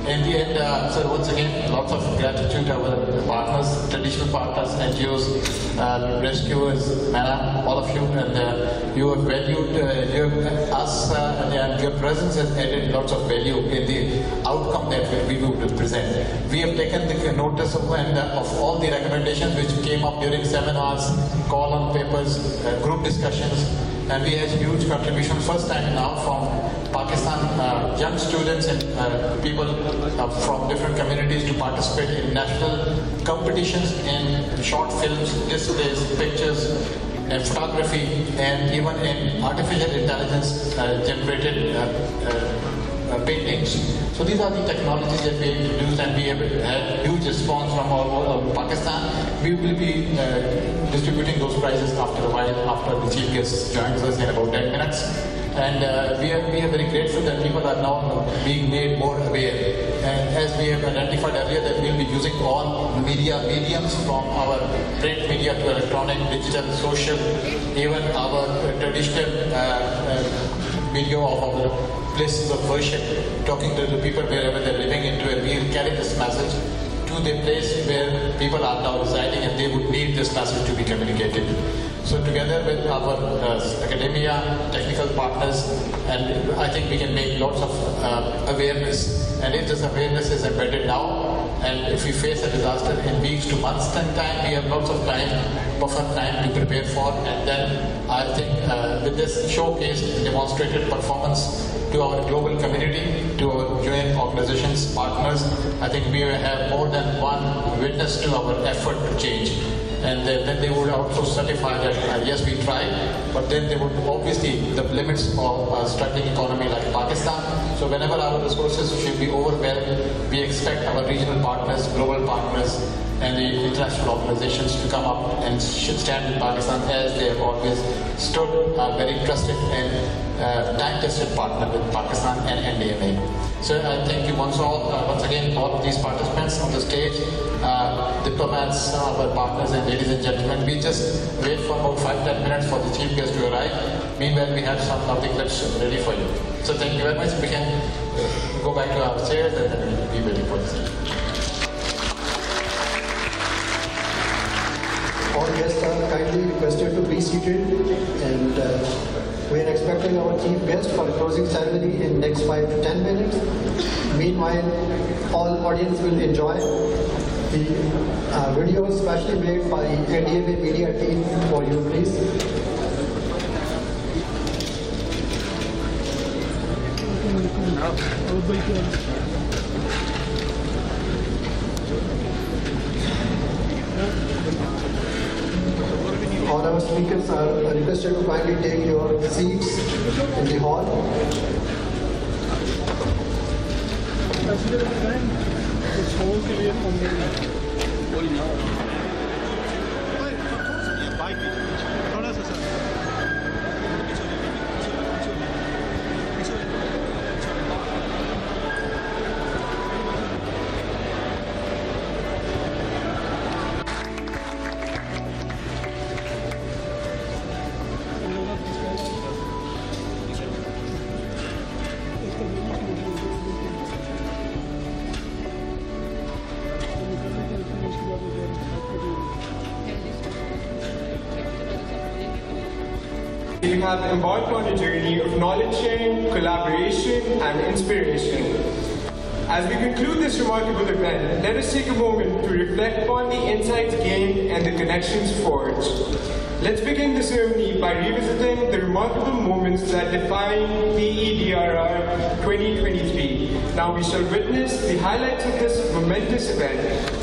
In the end, so once again, lots of gratitude to our partners, traditional partners, NGOs, rescuers, MANA, all of you, and you have valued us, and your presence has added lots of value in the outcome that we will present. We have taken the notice of all the recommendations which came up during seminars, call on papers, group discussions. and we had huge contribution first time now from Pakistan, young students and people from different communities to participate in national competitions in short films, displays, pictures, and photography, and even in artificial intelligence generated paintings. So these are the technologies that we introduced, and we have had huge response from all Pakistan. We will be distributing those prizes after a while, after the chief guest joins us in about 10 minutes. And we are very grateful that people are now being made more aware. And as we have identified earlier, that we'll be using all mediums from our print media to electronic, digital, social, even our traditional video of our places of worship, talking to the people wherever they're living into, and we'll carry this message to the place where people are now residing, and they would need this message to be communicated. So together with our academia, technical partners, and I think we can make lots of awareness. And if this awareness is embedded now, and if we face a disaster in weeks to months' time, we have lots of time, buffer time to prepare for. And then I think with this showcased, demonstrated performance to our global community, to our UN organizations, partners, I think we have more than one witness to our effort to change. And then they would also certify that yes, we tried, but then they would obviously the limits of a struggling economy like Pakistan. So whenever our resources should be overwhelmed, we expect our regional partners, global partners, and the international organizations to come up and should stand with Pakistan as they have always stood, a very trusted and time-tested partner with Pakistan and NDMA. So I thank you once again, all of these participants on the stage, diplomats, our partners, and ladies and gentlemen. We just wait for about 5-10 minutes for the chief guest to arrive. Meanwhile, we have some of the clips ready for you. So thank you very much. We can go back to our chairs and then we'll be waiting for the stage. All guests are kindly requested to be seated, and we are expecting our chief guest for a closing ceremony in next 5 to 10 minutes. Meanwhile, all audience will enjoy the video specially made by NDMA media team for you, please. All our speakers are requested to kindly take your seats in the hall. We have embarked on a journey of knowledge sharing, collaboration, and inspiration. As we conclude this remarkable event, let us take a moment to reflect upon the insights gained and the connections forged. Let's begin the ceremony by revisiting the remarkable moments that define PEDRR 2023. Now we shall witness the highlights of this momentous event.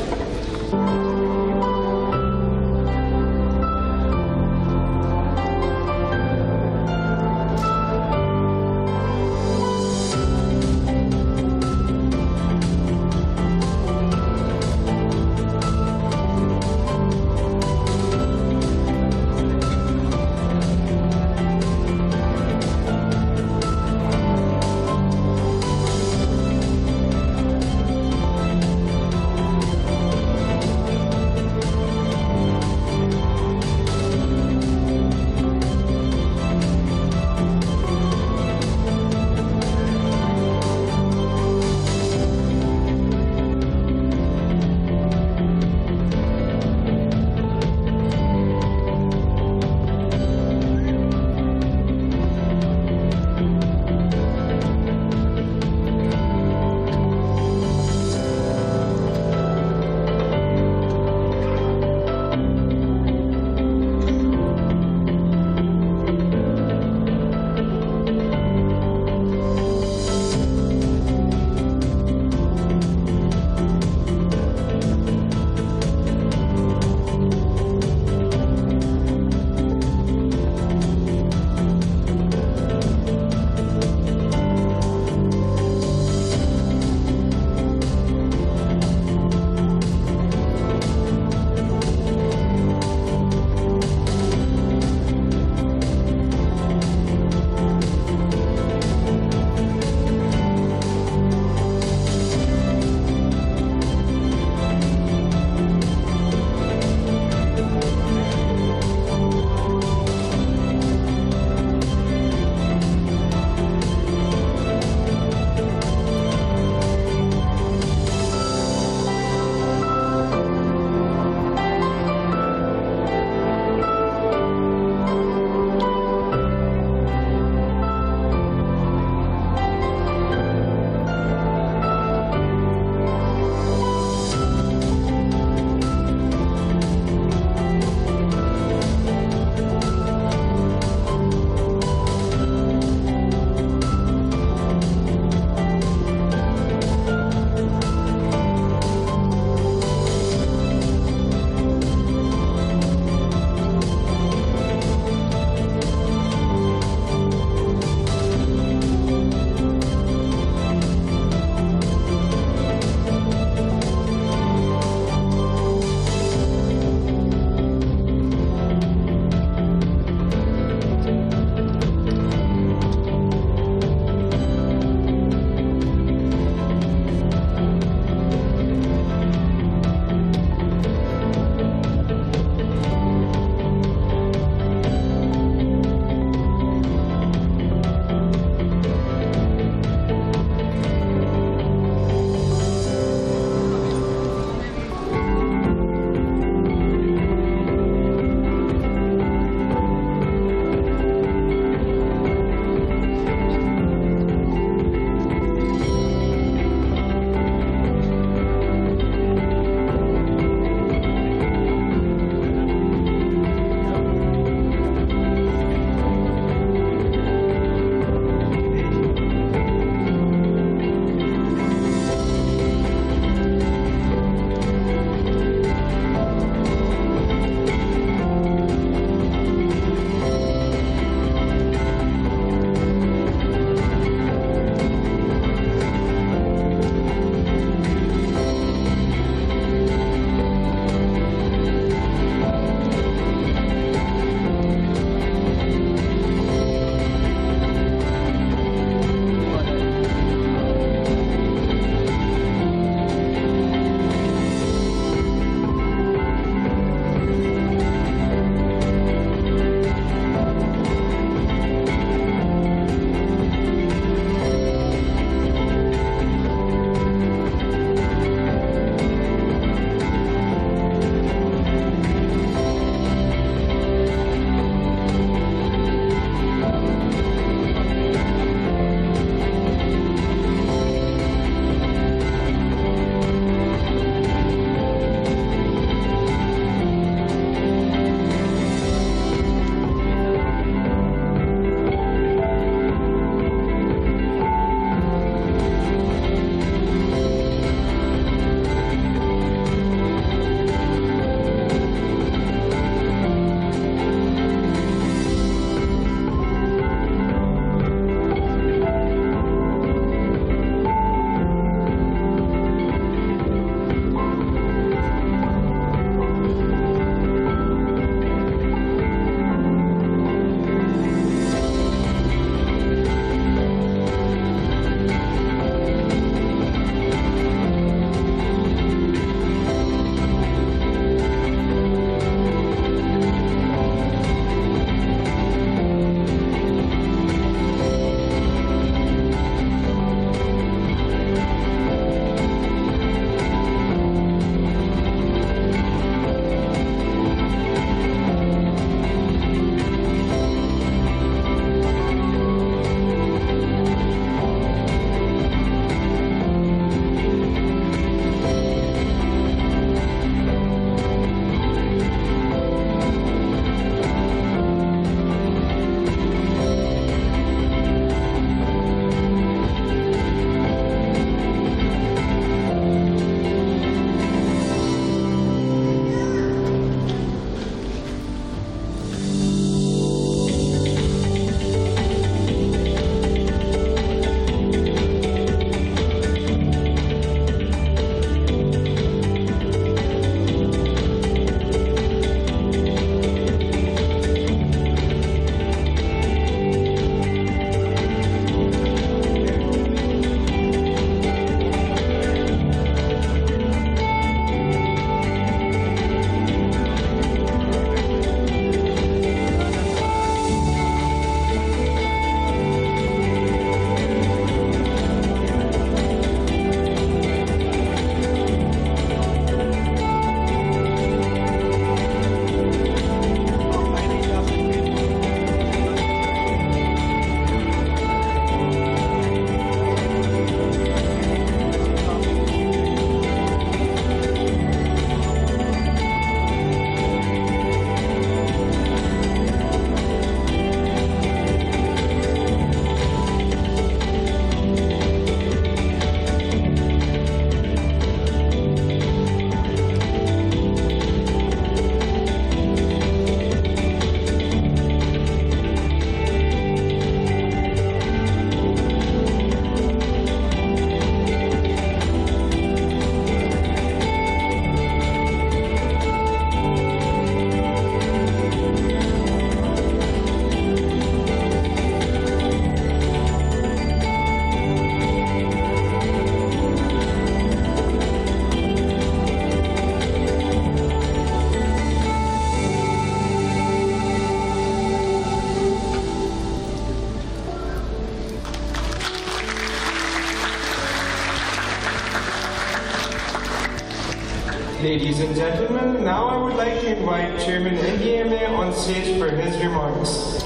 Ladies and gentlemen, now I would like to invite Chairman NDMA on stage for his remarks.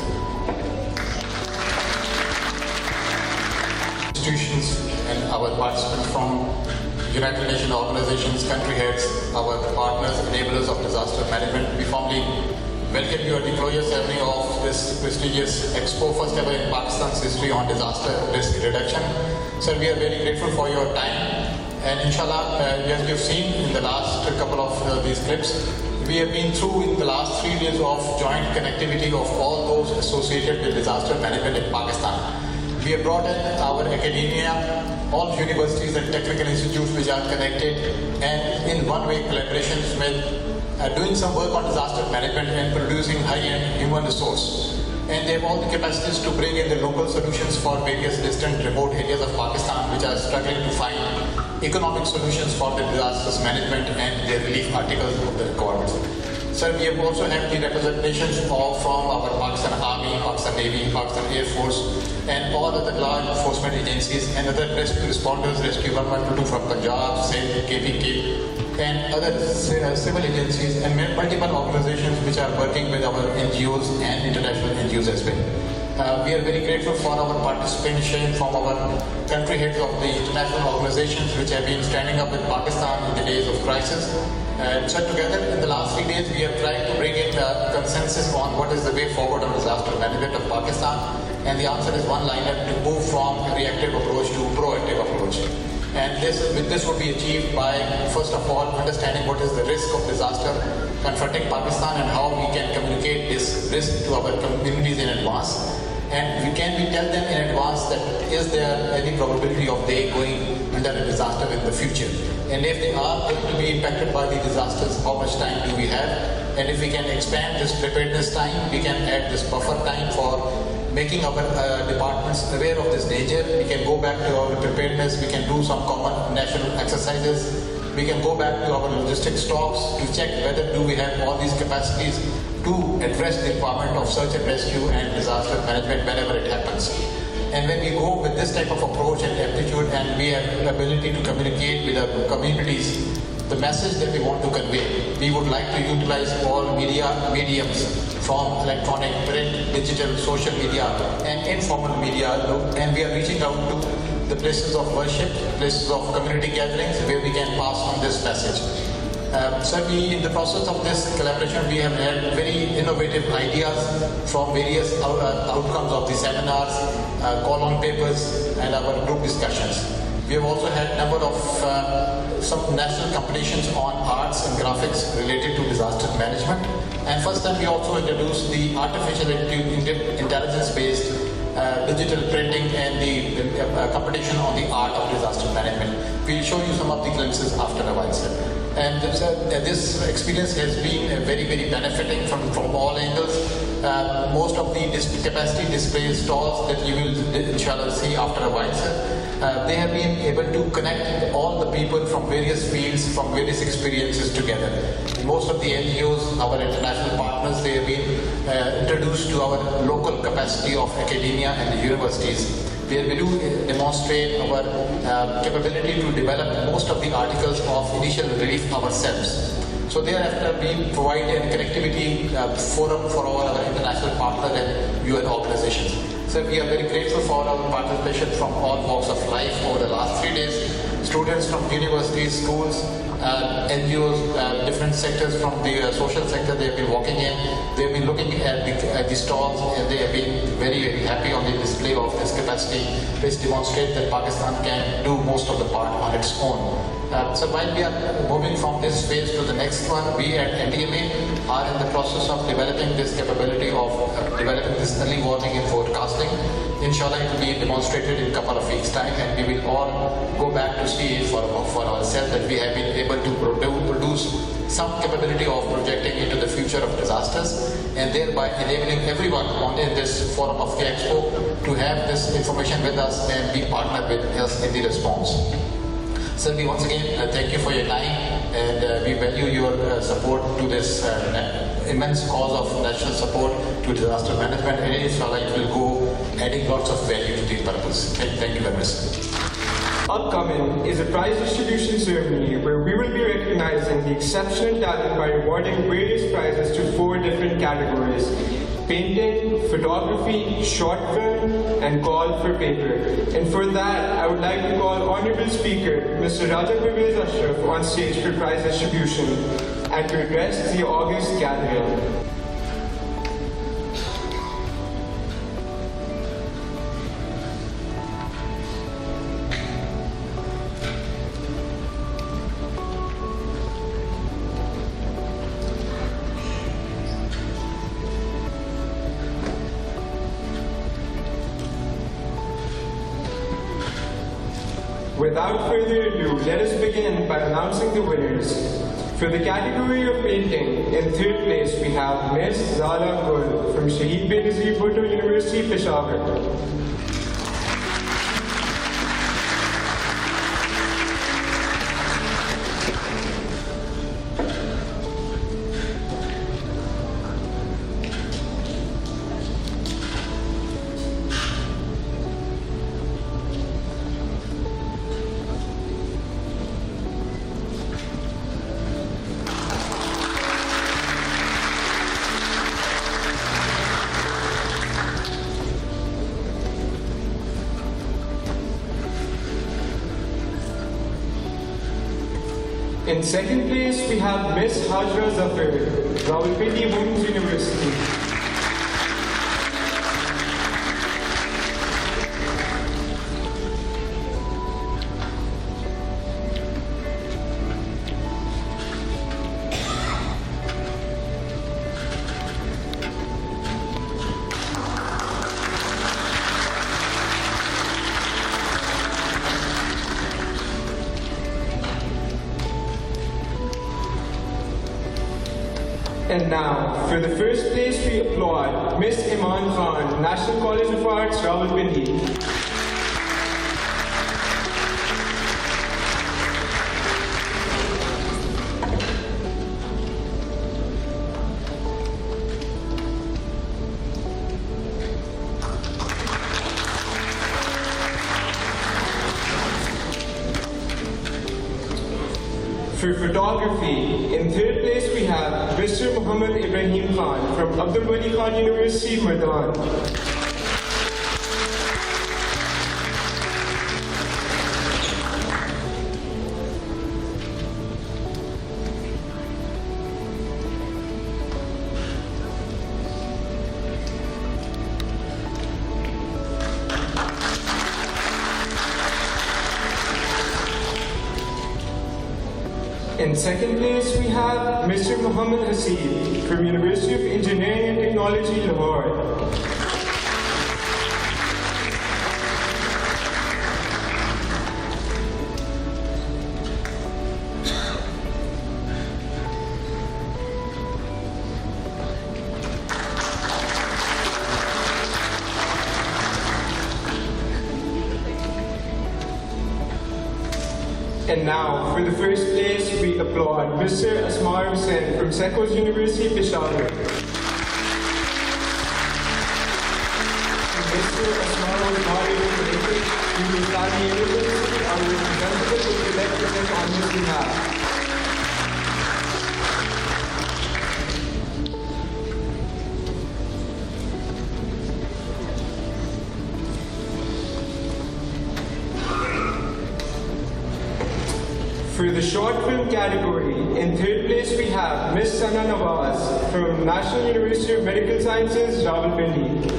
Institutions and our participants from United Nations organizations, country heads, our partners, enablers of disaster management, we formally welcome you at the closure ceremony of this prestigious expo, first ever in Pakistan's history on disaster risk reduction. Sir, we are very grateful for your time. And inshallah, as you've seen in the last couple of these clips, we have been through in the last 3 days of joint connectivity of all those associated with disaster management in Pakistan. We have brought in our academia, all universities and technical institutes which are connected, and in one-way collaborations with doing some work on disaster management and producing high-end human resource. And they have all the capacities to bring in the local solutions for various distant remote areas of Pakistan which are struggling to find economic solutions for the disasters management and the relief articles of the requirements. Sir, we have also had the representations from our Pakistan Army, Pakistan Navy, Pakistan Air Force, and all other law enforcement agencies and other rescue responders, Rescue 112 from Punjab, SIND, KPK, and other civil agencies and multiple organizations which are working with our NGOs and international NGOs as well. We are very grateful for our participation from our country heads of the international organizations which have been standing up with Pakistan in the days of crisis. So together in the last 3 days we have tried to bring in consensus on what is the way forward on disaster management of Pakistan, and the answer is one-liner: to move from a reactive approach to proactive approach. And this would be achieved by, first of all, understanding what is the risk of disaster confronting Pakistan and how we can communicate this risk to our communities in advance. And we tell them in advance that is there any probability of they going under a disaster in the future. And if they are going to be impacted by the disasters, how much time do we have? And if we can expand this preparedness time, we can add this buffer time for making our departments aware of this danger. We can go back to our preparedness, we can do some common national exercises, we can go back to our logistic stocks to check whether do we have all these capacities to address the requirement of search and rescue and disaster management whenever it happens. And when we go with this type of approach and aptitude, and we have the ability to communicate with our communities the message that we want to convey, we would like to utilize all mediums, from electronic, print, digital, social media, and informal media, and we are reaching out to the places of worship, places of community gatherings where we can pass on this message. So in the process of this collaboration, we have had very innovative ideas from various outcomes of the seminars, call-on papers, and our group discussions. We have also had a number of some national competitions on arts and graphics related to disaster management. And first time we also introduced the artificial intelligence-based digital printing and the competition on the art of disaster management. We'll show you some of the glimpses after a while, sir. And this experience has been very, very benefiting from all angles. Most of the capacity display stalls that you will inshallah see after a while, sir, they have been able to connect all the people from various fields, from various experiences together. Most of the NGOs, our international partners, they have been introduced to our local capacity of academia and the universities, where we do demonstrate our capability to develop most of the articles of initial relief ourselves. So thereafter we provide a connectivity forum for all our international partners and UN organizations. So we are very grateful for our participation from all walks of life over the last 3 days. Students from universities, schools, NGOs, different sectors from the social sector, they have been walking in, they have been looking at the stalls, and they have been very, very happy on the display of this capacity, which demonstrates that Pakistan can do most of the part on its own. So while we are moving from this phase to the next one, we at NDMA are in the process of developing this capability of developing this early warning and forecasting. Inshallah, it will be demonstrated in a couple of weeks' time, and we will all go back to see it for ourselves that we have been able to produce some capability of projecting into the future of disasters, and thereby enabling everyone on in this forum of the Expo to have this information with us and be partnered with us in the response. Sir, we once again thank you for your time, and we value your support to this immense cause of national support to disaster management, and inshallah it will go adding lots of value to the purpose. Thank you very much. Upcoming is a prize distribution ceremony where we will be recognizing the exceptional talent by awarding various prizes to 4 different categories: painting, photography, short film, and call for paper. And for that, I would like to call Honorable Speaker Mr. Raja Pervez Ashraf on stage for prize distribution and to address the August gathering. Without further ado, let us begin by announcing the winners. For the category of painting, in 3rd place we have Ms. Zala Gul from Shaheed Benazir Bhutto University, Peshawar. In 2nd place, we have Miss Hajra Zafar, Rawalpindi Women's University. And now, for the 1st place, we applaud Miss Iman Khan, National College of Arts, Rawalpindi. For photography, in 3rd place we have Mr. Muhammad Ibrahim Khan from Abdul Wali Khan University, Mardan. In 2nd place, we have Mr. Muhammad Haseeb from University of Engineering and Technology, Lahore. And now, for the 1st place, we applaud Mr. Asmar Hussain from Sekos University, Peshawar. Mr. Asmar was not able to make it due to Islamic University. Our representative will be left with us on his behalf. For the short film category, in 3rd place we have Miss Sana Nawaz from National University of Medical Sciences, Rawalpindi.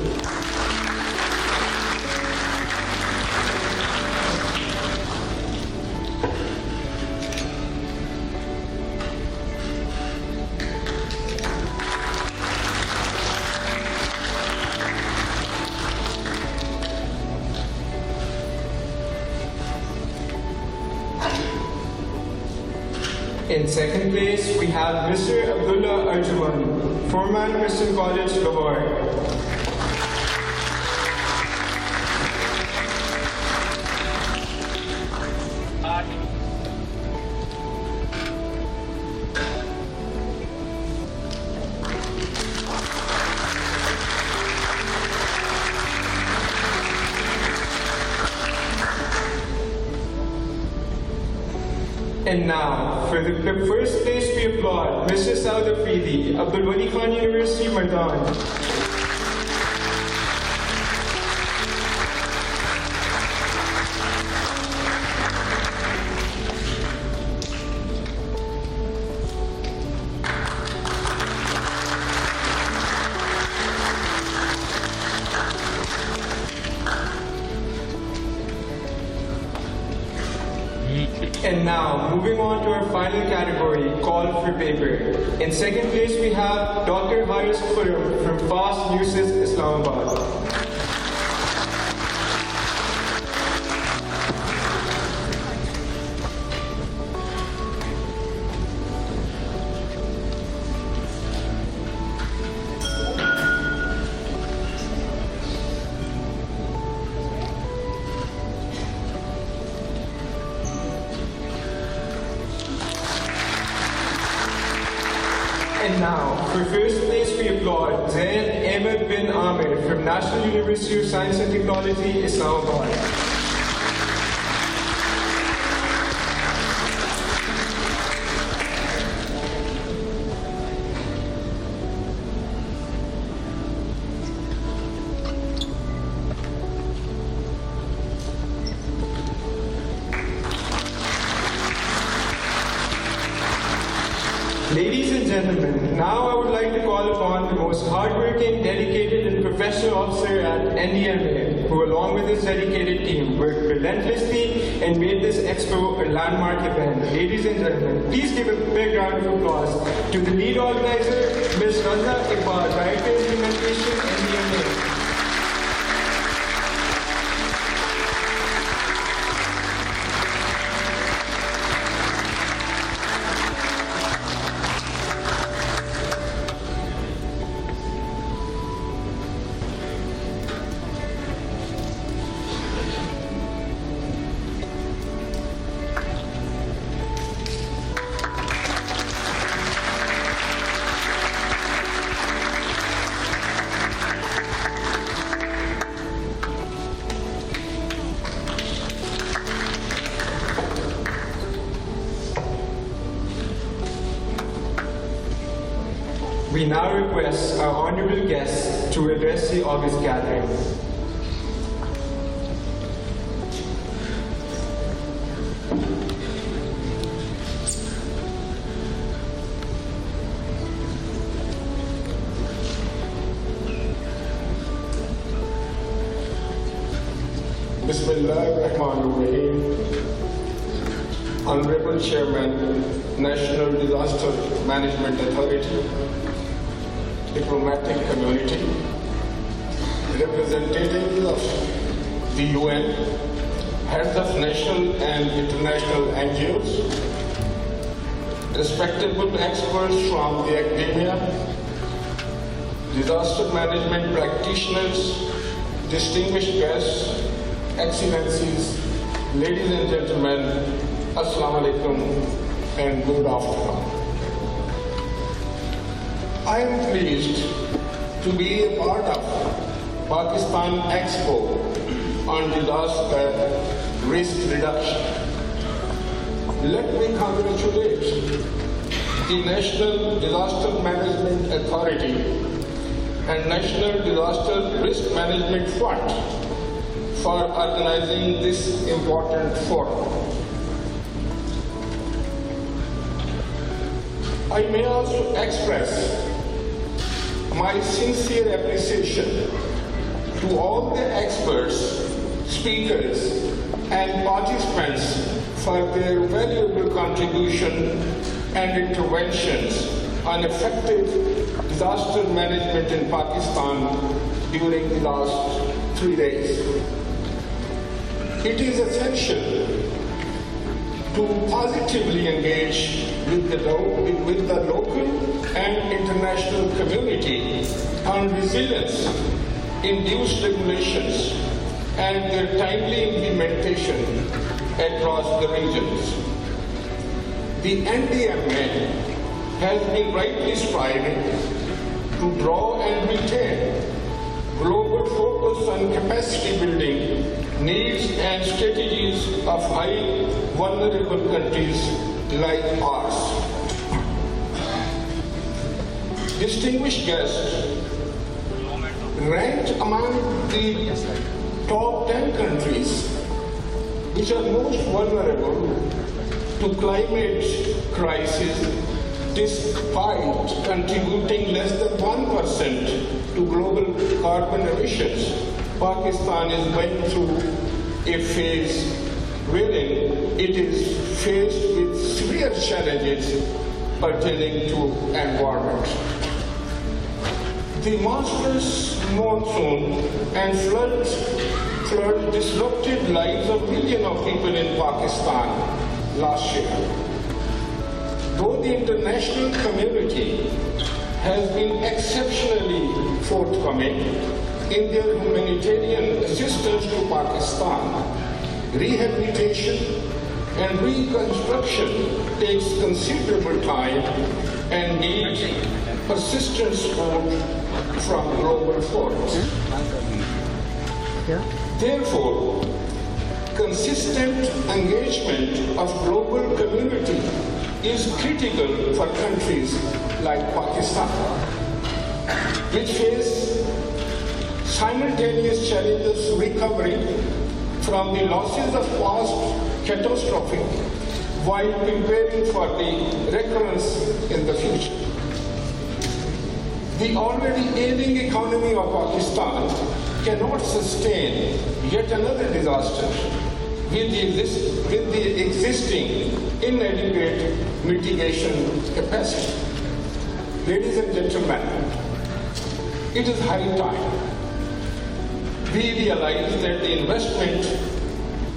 In 2nd place, we have Mr. Abdullah Arjuman, Foreman Christian College, Lahore. And now, for the first place, we applaud Mr. Saud Afridi, Abdul Wali Khan University, Mardan. And now, moving on to our final category, call for paper. In second place, we have Dr. Haris Khurram from FAST Nurses, Islamabad. And now, for first place, we applaud Zain Ahmed bin Amir from National University of Science and Technology, Islamabad. Ladies and gentlemen, now I would like to call upon the most hardworking, dedicated, and professional officer at NDMA, who along with his dedicated team worked relentlessly and made this expo a landmark event. Ladies and gentlemen, please give a big round of applause to the lead organizer, Ms. Raza Iqbal, Director of Implementation, NDMA. We now request our honorable guests to address the August gathering. Bismillahirrahmanirrahim. Honorable Chairman, National Disaster Management Authority, diplomatic community, representatives of the UN, heads of national and international NGOs, respectable experts from the academia, disaster management practitioners, distinguished guests, excellencies, ladies and gentlemen, Assalamu alaikum and good afternoon. I am pleased to be a part of Pakistan Expo on disaster risk reduction. Let me congratulate the National Disaster Management Authority and National Disaster Risk Management Fund for organizing this important forum. I may also express my sincere appreciation to all the experts, speakers, and participants for their valuable contribution and interventions on effective disaster management in Pakistan during the last 3 days. It is essential to positively engage with the local and international community on resilience-induced regulations and their timely implementation across the regions. The NDMA has been rightly striving to draw and retain global focus on capacity building needs and strategies of high vulnerable countries like ours. Distinguished guests, ranked among the top 10 countries which are most vulnerable to climate crisis despite contributing less than 1% to global carbon emissions, Pakistan is going through a phase wherein it is faced with severe challenges pertaining to environment. The monstrous monsoon and flood disrupted lives of millions of people in Pakistan last year. Though the international community has been exceptionally forthcoming in their humanitarian assistance to Pakistan, rehabilitation and reconstruction takes considerable time and needs persistent support from global forums. Therefore, consistent engagement of global community is critical for countries like Pakistan, which face simultaneous challenges recovering from the losses of past catastrophe while preparing for the recurrence in the future. The already ailing economy of Pakistan cannot sustain yet another disaster with the existing inadequate mitigation capacity. Ladies and gentlemen, it is high time we realize that the investment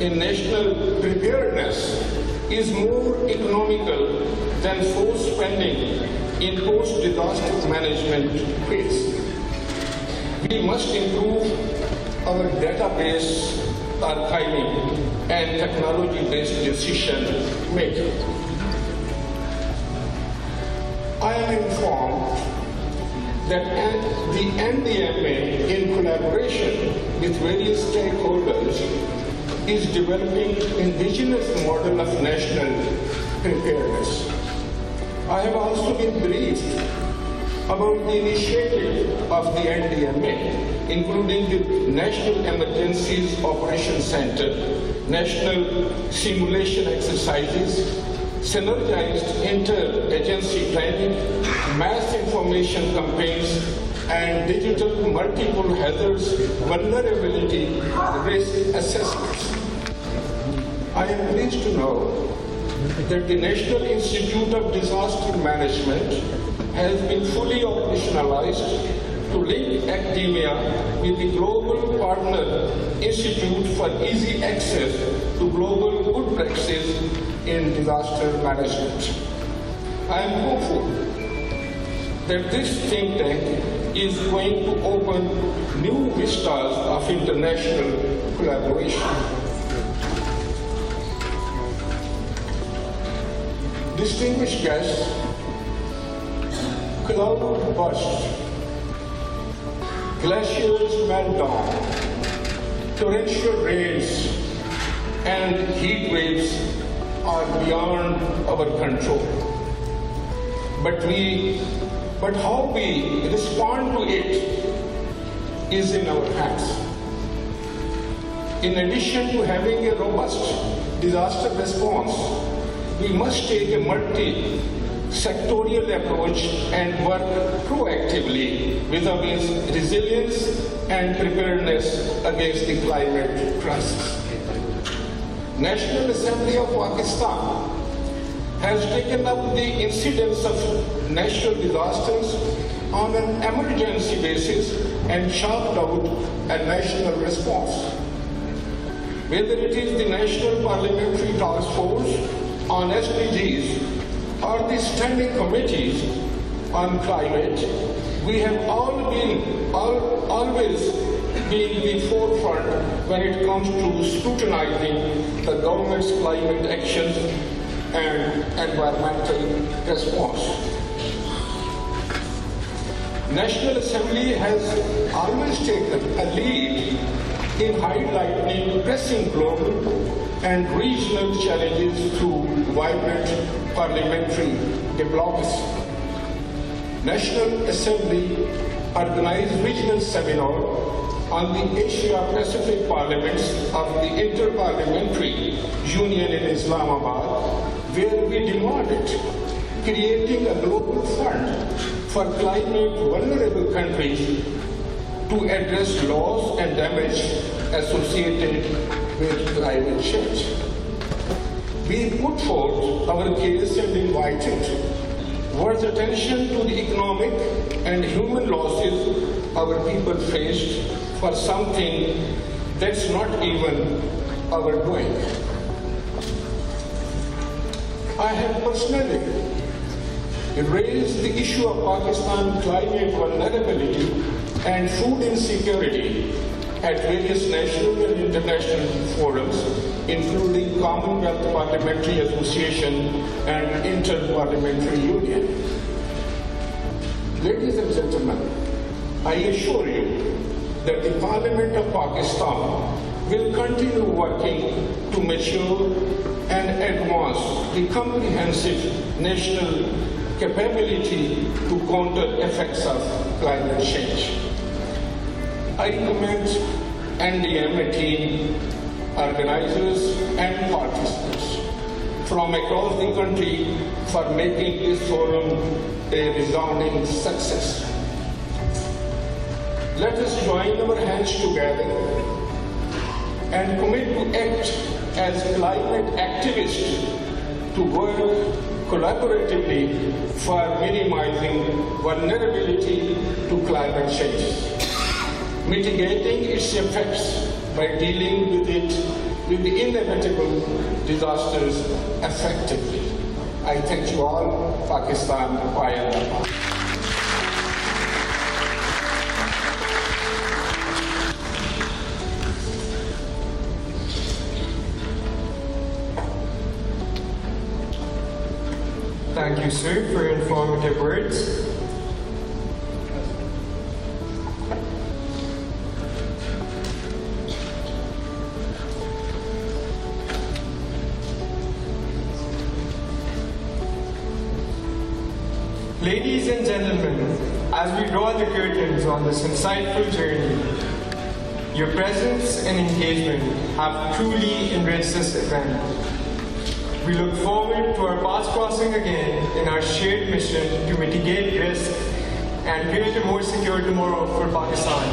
in national preparedness is more economical than forced spending in post-disaster management phase. We must improve our database archiving and technology-based decision making. I am informed that the NDMA, in collaboration with various stakeholders, is developing indigenous model of national preparedness. I have also been briefed about the initiative of the NDMA, including the National Emergencies Operations Center, national simulation exercises, synergized inter-agency planning, mass information campaigns, and digital multiple hazards vulnerability risk assessments. I am pleased to know that the National Institute of Disaster Management has been fully operationalized to link academia with the Global Partner Institute for easy access to global good practices in disaster management. I am hopeful that this think tank is going to open new vistas of international collaboration. Distinguished guests, cloud bursts, glaciers melt down, torrential rains, and heat waves are beyond our control. But how we respond to it is in our hands. In addition to having a robust disaster response, we must take a multi-sectorial approach and work proactively vis-à-vis resilience and preparedness against the climate crisis. National Assembly of Pakistan has taken up the incidence of natural disasters on an emergency basis and charted out a national response. Whether it is the National Parliamentary Task Force on SDGs or the standing committees on climate, we have always been the forefront when it comes to scrutinizing the government's climate actions and environmental response. National Assembly has always taken a lead in highlighting pressing global and regional challenges through vibrant parliamentary diplomacy. National Assembly organized regional seminar on the Asia-Pacific parliaments of the Inter-Parliamentary Union in Islamabad, where we demanded creating a global fund for climate vulnerable countries to address loss and damage associated with climate change. We put forth our case and invited world's attention to the economic and human losses our people faced for something that's not even our doing. I have personally raised the issue of Pakistan climate vulnerability and food insecurity at various national and international forums, including Commonwealth Parliamentary Association and Inter-Parliamentary Union. Ladies and gentlemen, I assure you that the Parliament of Pakistan will continue working to mature and advance the comprehensive national capability to counter effects of climate change. I commend NDMA team, organizers and participants from across the country for making this forum a resounding success. Let us join our hands together and commit to act as climate activists to work collaboratively for minimizing vulnerability to climate change, mitigating its effects by dealing with the inevitable disasters effectively. I thank you all. Pakistan, Payanda. Thank you, sir, for your informative words. Ladies and gentlemen, as we draw the curtains on this insightful journey, your presence and engagement have truly enriched this event. We look forward to our paths crossing again in our shared mission to mitigate risk and create a more secure tomorrow for Pakistan.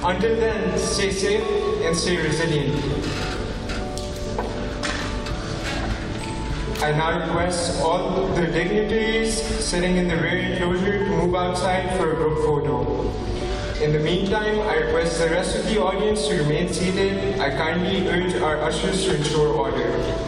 Until then, stay safe and stay resilient. I now request all the dignitaries sitting in the rear enclosure to move outside for a group photo. In the meantime, I request the rest of the audience to remain seated. I kindly urge our ushers to ensure order.